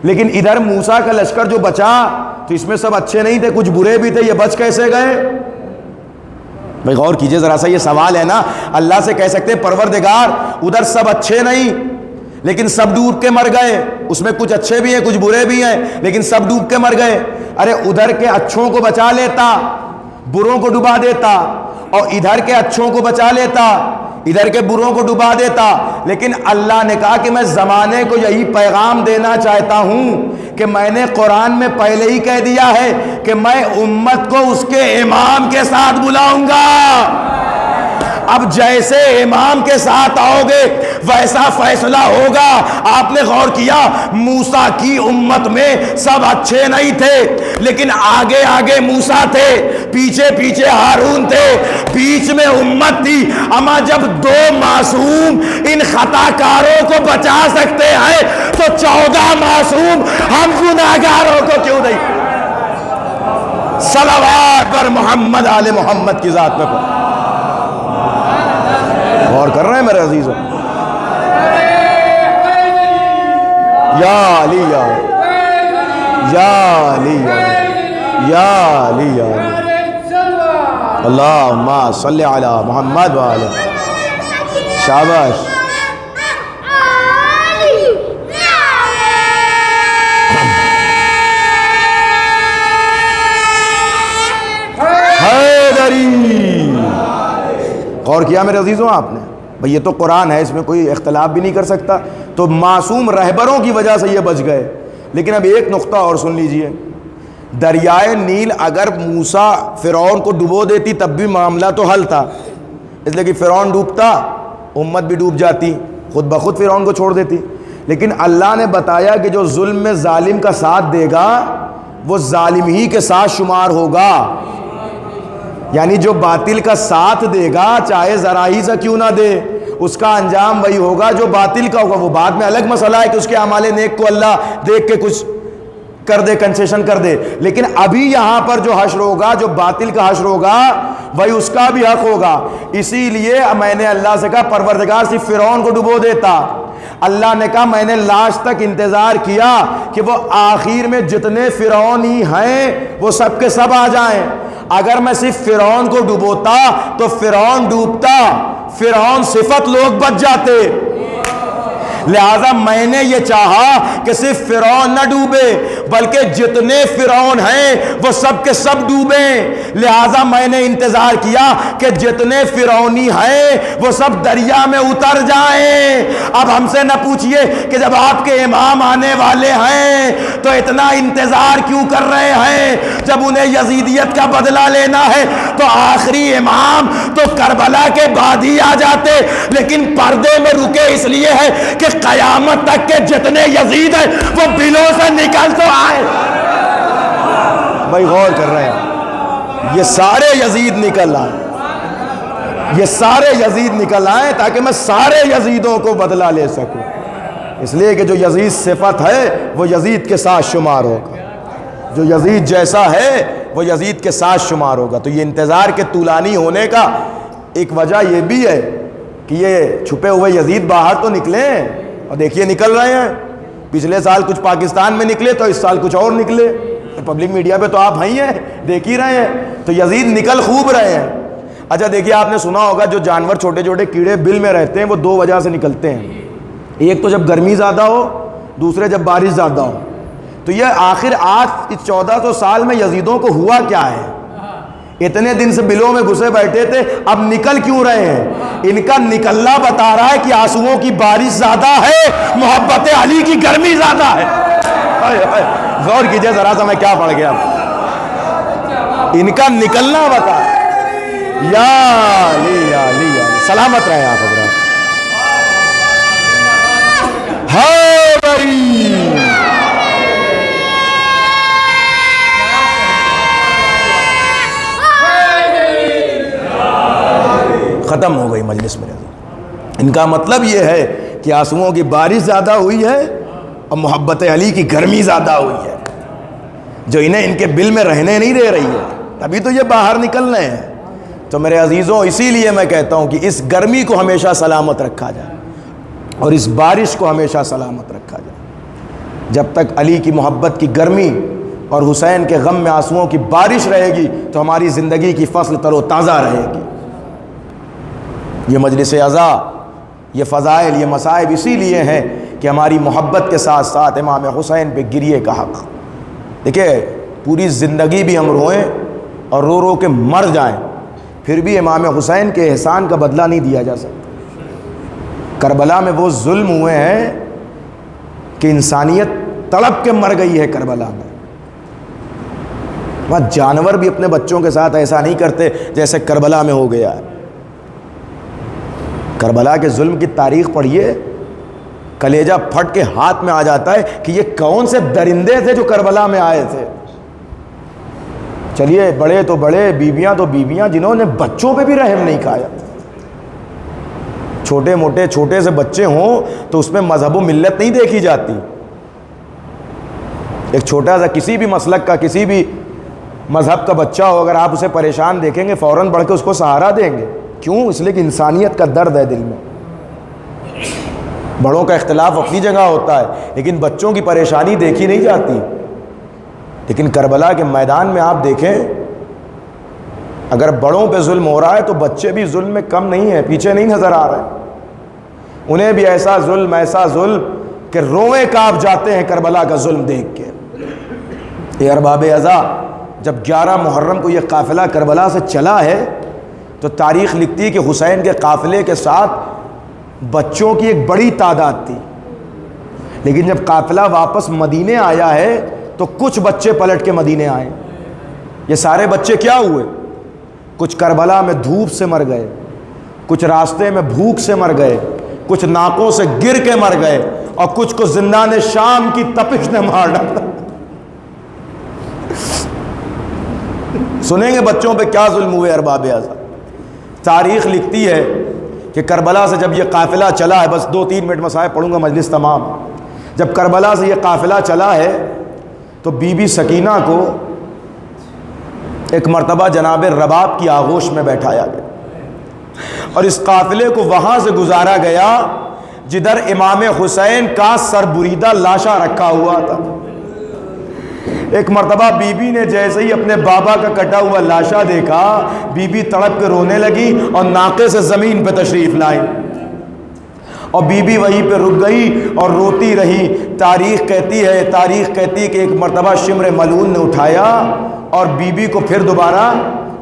لیکن ادھر موسیٰ کا لشکر جو بچا تو اس میں سب اچھے نہیں تھے، کچھ برے بھی تھے، یہ بچ کیسے گئے؟ بھائی غور کیجئے ذرا سا، یہ سوال ہے نا۔ اللہ سے کہہ سکتے پروردگار ادھر سب اچھے نہیں لیکن سب ڈوب کے مر گئے، اس میں کچھ اچھے بھی ہیں کچھ برے بھی ہیں لیکن سب ڈوب کے مر گئے۔ ارے ادھر کے اچھوں کو بچا لیتا، بروں کو ڈبا دیتا، اور ادھر کے اچھوں کو بچا لیتا، ادھر کے بروں کو ڈبا دیتا۔ لیکن اللہ نے کہا کہ میں زمانے کو یہی پیغام دینا چاہتا ہوں کہ میں نے قرآن میں پہلے ہی کہہ دیا ہے کہ میں امت کو اس کے امام کے ساتھ بلاؤں گا۔ اب جیسے امام کے ساتھ آؤ گے ویسا فیصلہ ہوگا۔ آپ نے غور کیا موسیٰ کی امت میں سب اچھے نہیں تھے لیکن آگے آگے موسیٰ تھے، پیچھے پیچھے ہارون تھے، بیچ میں امت تھی۔ اما جب دو معصوم ان خطا کاروں کو بچا سکتے ہیں تو 14 معصوم ہم گناہگاروں کو کیوں نہیں؟ صلوات رہبر محمد آل محمد کی ذات میں پڑھ. غور کر رہے ہیں میرے عزیزوں؟ یا علی یا علی یا علی یا اللہم صلی علی محمد وعلی. شاباش. غور کیا میرے عزیزوں آپ نے؟ بھئی یہ تو قرآن ہے، اس میں کوئی اختلاف بھی نہیں کر سکتا. تو معصوم رہبروں کی وجہ سے یہ بچ گئے. لیکن اب ایک نقطہ اور سن لیجئے. دریائے نیل اگر موسیٰ فرعون کو ڈبو دیتی تب بھی معاملہ تو حل تھا، اس لیے کہ فرعون ڈوبتا امت بھی ڈوب جاتی، خود بخود فرعون کو چھوڑ دیتی. لیکن اللہ نے بتایا کہ جو ظلم میں ظالم کا ساتھ دے گا وہ ظالم ہی کے ساتھ شمار ہوگا. یعنی جو باطل کا ساتھ دے گا چاہے ذرا ہی سا کیوں نہ دے، اس کا انجام وہی ہوگا جو باطل کا ہوگا. وہ بعد میں الگ مسئلہ ہے کہ اس کے اعمال نیک کو اللہ دیکھ کے کچھ کر دے، کنسیشن کر دے. لیکن ابھی یہاں پر جو حشر ہوگا، جو باطل کا حشر ہوگا، وہی اس کا بھی حق ہوگا. اسی لیے میں نے اللہ سے کہا پروردگار صرف فرعون کو ڈبو دیتا. اللہ نے کہا میں نے لاسٹ تک انتظار کیا کہ وہ آخر میں جتنے فرعونی ہیں وہ سب کے سب آ جائیں. اگر میں صرف فرعون کو ڈبوتا تو فرعون ڈوبتا، فرعون صفت لوگ بچ جاتے. لہذا میں نے یہ چاہا کہ صرف فرعون نہ ڈوبے بلکہ جتنے فرعون ہیں وہ سب کے سب ڈوبیں. لہذا میں نے انتظار کیا کہ جتنے فرعونی ہیں وہ سب دریا میں اتر جائیں. اب ہم سے نہ پوچھئے کہ جب آپ کے امام آنے والے ہیں تو اتنا انتظار کیوں کر رہے ہیں. جب انہیں یزیدیت کا بدلہ لینا ہے تو آخری امام تو کربلا کے بعد ہی آ جاتے، لیکن پردے میں رکے اس لیے ہے کہ قیامت تک کے جتنے یزید ہیں وہ بلوں سے نکل تو آئے. بھائی غور کر رہے ہیں، یہ سارے یزید نکل آئے، یہ سارے یزید نکل آئے تاکہ میں سارے یزیدوں کو بدلہ لے سکوں. اس لیے کہ جو یزید صفت ہے وہ یزید کے ساتھ شمار ہوگا، جو یزید جیسا ہے وہ یزید کے ساتھ شمار ہوگا. تو یہ انتظار کے طولانی ہونے کا ایک وجہ یہ بھی ہے کہ یہ چھپے ہوئے یزید باہر تو نکلیں، اور دیکھیے نکل رہے ہیں. پچھلے سال کچھ پاکستان میں نکلے تو اس سال کچھ اور نکلے. پبلک میڈیا پہ تو آپ ہیں دیکھ ہی رہے ہیں. تو یزید نکل خوب رہے ہیں. اچھا دیکھیے آپ نے سنا ہوگا جو جانور چھوٹے چھوٹے کیڑے بل میں رہتے ہیں وہ دو وجہ سے نکلتے ہیں. ایک تو جب گرمی زیادہ ہو، دوسرے جب بارش زیادہ ہو. تو یہ آخر آج اس 1400 سال میں یزیدوں کو ہوا کیا ہے؟ اتنے دن سے بلوں میں گھسے بیٹھے تھے، اب نکل کیوں رہے ہیں؟ ان کا نکلنا بتا رہا ہے کہ آنسوؤں کی بارش زیادہ ہے، محبت علی کی گرمی زیادہ ہے. غور کیجئے ذرا سا میں کیا پڑھ گیا. ان کا نکلنا بتا یا علی یا علی یا علی. سلامت رہے آپ حضرات. ختم ہو گئی مجلس میں. ان کا مطلب یہ ہے کہ آنسوؤں کی بارش زیادہ ہوئی ہے اور محبت علی کی گرمی زیادہ ہوئی ہے جو انہیں ان کے بل میں رہنے نہیں دے رہی ہے. ابھی تو یہ باہر نکل رہے ہیں. تو میرے عزیزوں اسی لیے میں کہتا ہوں کہ اس گرمی کو ہمیشہ سلامت رکھا جائے اور اس بارش کو ہمیشہ سلامت رکھا جائے. جب تک علی کی محبت کی گرمی اور حسین کے غم میں آنسوؤں کی بارش رہے گی تو ہماری زندگی کی فصل تر و تازہ رہے گی. یہ مجلس عزا، یہ فضائل، یہ مصائب اسی لیے ہیں کہ ہماری محبت کے ساتھ ساتھ امام حسین پہ گریے کا حق. دیکھیں پوری زندگی بھی ہم روئیں اور رو رو کے مر جائیں پھر بھی امام حسین کے احسان کا بدلہ نہیں دیا جا سکتا. کربلا میں وہ ظلم ہوئے ہیں کہ انسانیت تڑپ کے مر گئی ہے کربلا میں. وہاں جانور بھی اپنے بچوں کے ساتھ ایسا نہیں کرتے جیسے کربلا میں ہو گیا ہے. کربلا کے ظلم کی تاریخ پڑھیے، کلیجہ پھٹ کے ہاتھ میں آ جاتا ہے کہ یہ کون سے درندے تھے جو کربلا میں آئے تھے. چلیے بڑے تو بڑے، بیویاں تو بیویاں، جنہوں نے بچوں پہ بھی رحم نہیں کھایا. چھوٹے موٹے چھوٹے سے بچے ہوں تو اس میں مذہب و ملت نہیں دیکھی جاتی. ایک چھوٹا سا کسی بھی مسلک کا، کسی بھی مذہب کا بچہ ہو، اگر آپ اسے پریشان دیکھیں گے فوراً بڑھ کے اس کو سہارا دیں گے. کیوں؟ اس لیے کہ انسانیت کا درد ہے دل میں. بڑوں کا اختلاف اپنی جگہ ہوتا ہے لیکن بچوں کی پریشانی دیکھی نہیں جاتی. لیکن کربلا کے میدان میں آپ دیکھیں، اگر بڑوں پہ ظلم ہو رہا ہے تو بچے بھی ظلم میں کم نہیں ہیں، پیچھے نہیں نظر آ رہے. انہیں بھی ایسا ظلم کہ روئیں کانپ جاتے ہیں کربلا کا ظلم دیکھ کے. اے ارباب ازا، جب 11 محرم کو یہ قافلہ کربلا سے چلا ہے تو تاریخ لکھتی ہے کہ حسین کے قافلے کے ساتھ بچوں کی ایک بڑی تعداد تھی. لیکن جب قافلہ واپس مدینے آیا ہے تو کچھ بچے پلٹ کے مدینے آئے. یہ سارے بچے کیا ہوئے؟ کچھ کربلا میں دھوپ سے مر گئے، کچھ راستے میں بھوک سے مر گئے، کچھ ناکوں سے گر کے مر گئے، اور کچھ کو زندان شام کی تپش نے مار ڈالا. سنیں گے بچوں پہ کیا ظلم ہوئے ارباب ازا. تاریخ لکھتی ہے کہ کربلا سے جب یہ قافلہ چلا ہے، بس 2-3 منٹ مصائب پڑھوں گا، مجلس تمام. جب کربلا سے یہ قافلہ چلا ہے تو بی بی سکینہ کو ایک مرتبہ جناب رباب کی آغوش میں بیٹھایا گیا اور اس قافلے کو وہاں سے گزارا گیا جدھر امام حسین کا سر بریدہ لاشا رکھا ہوا تھا. ایک مرتبہ بی بی نے جیسے ہی اپنے بابا کا کٹا ہوا لاشا دیکھا، بی بی تڑپ کے رونے لگی اور ناقے سے زمین پہ تشریف لائی اور بی بی وہیں پہ رک گئی اور روتی رہی. تاریخ کہتی ہے کہ ایک مرتبہ شمر ملعون نے اٹھایا اور بی بی کو پھر دوبارہ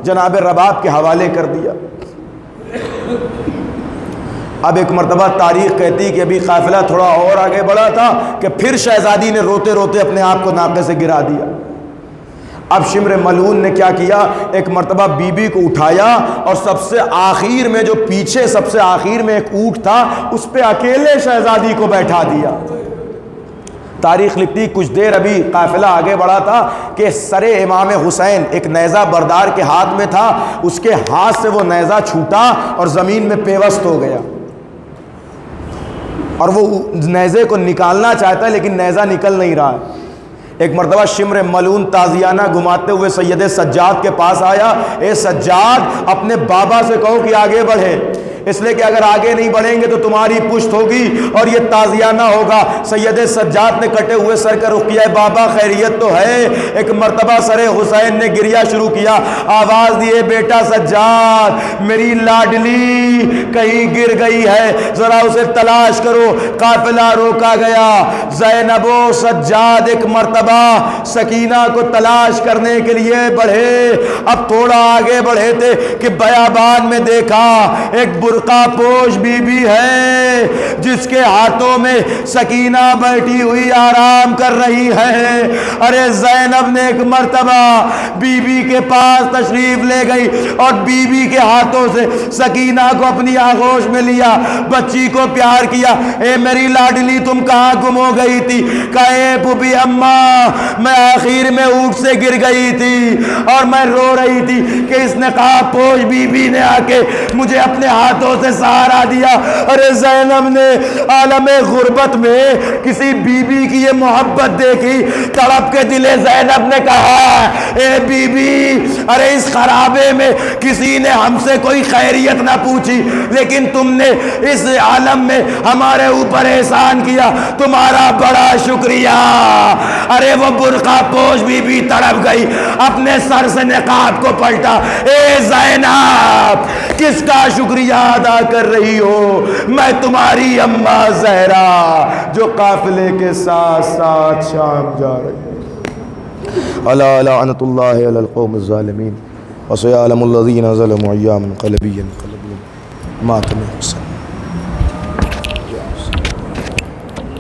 جناب رباب کے حوالے کر دیا. اب ایک مرتبہ تاریخ کہتی ہے کہ ابھی قافلہ تھوڑا اور آگے بڑھا تھا کہ پھر شہزادی نے روتے روتے اپنے آپ کو ناقے سے گرا دیا. اب شمر ملعون نے کیا کیا؟ ایک مرتبہ بی بی کو اٹھایا اور سب سے آخر میں، جو پیچھے سب سے آخر میں ایک اونٹ تھا، اس پہ اکیلے شہزادی کو بیٹھا دیا. تاریخ لکھتی کچھ دیر ابھی قافلہ آگے بڑھا تھا کہ سر امام حسین ایک نیزہ بردار کے ہاتھ میں تھا، اس کے ہاتھ سے وہ نیزہ چھوٹا اور زمین میں پیوست ہو گیا اور وہ نیزے کو نکالنا چاہتا ہے لیکن نیزہ نکل نہیں رہا ہے. ایک مرتبہ شمر ملعون تازیانہ گھماتے ہوئے سید سجاد کے پاس آیا. اے سجاد، اپنے بابا سے کہو کہ آگے بڑھے، اس لیے کہ اگر آگے نہیں بڑھیں گے تو تمہاری پشت ہوگی اور یہ تازیانہ ہوگا. سید سجاد نے کٹے ہوئے سر کا رخ کیا. بابا خیریت تو ہے؟ ایک مرتبہ سر حسین نے گریا شروع کیا، آواز دیے، بیٹا سجاد، میری لاڈلی کہیں گر گئی ہے، ذرا اسے تلاش کرو. قافلہ روکا گیا. زینب و سجاد ایک مرتبہ سکینہ کو تلاش کرنے کے لیے بڑھے. اب تھوڑا آگے بڑھے تھے کہ بیابان میں دیکھا ایک برقع پوش بی بی ہے جس کے ہاتھوں میں سکینہ بیٹھی ہوئی آرام کر رہی ہے. ارے زینب نے ایک مرتبہ بی بی کے پاس تشریف لے گئی اور بی بی کے ہاتھوں سے سکینہ کو اپنی آغوش میں لیا، بچی کو پیار کیا. اے میری لاڈلی، تم کہاں گم ہو گئی تھی؟ کہا، اے پھوپھی اماں، میں آخر میں اونٹ سے گر گئی تھی اور میں رو رہی تھی کہ اس نے کہا پوش بی بی نے آ کے مجھے اپنے ہاتھوں سے سہارا دیا. ارے زینب نے عالم غربت میں کسی بی بی کی یہ محبت دیکھی، تڑپ کے دل زینب نے کہا، اے بی بی، ارے اس خرابے میں کسی نے ہم سے کوئی خیریت نہ پوچھی، لیکن تم نے اس عالم میں ہمارے اوپر احسان کیا، تمہارا بڑا شکریہ. ارے وہ برقع پوش بی بی تڑپ گئی، اپنے سر سے نقاب کو پلٹا. اے زینب، کس کا شکریہ ادا کر رہی ہو؟ میں تمہاری اماں زہرا جو قافلے کے ساتھ ساتھ شام جا رہی ہے. الا لعنت اللہ علی القوم الظالمین وسيعلم الذين ظلموا ايام قلبيا ماتوا.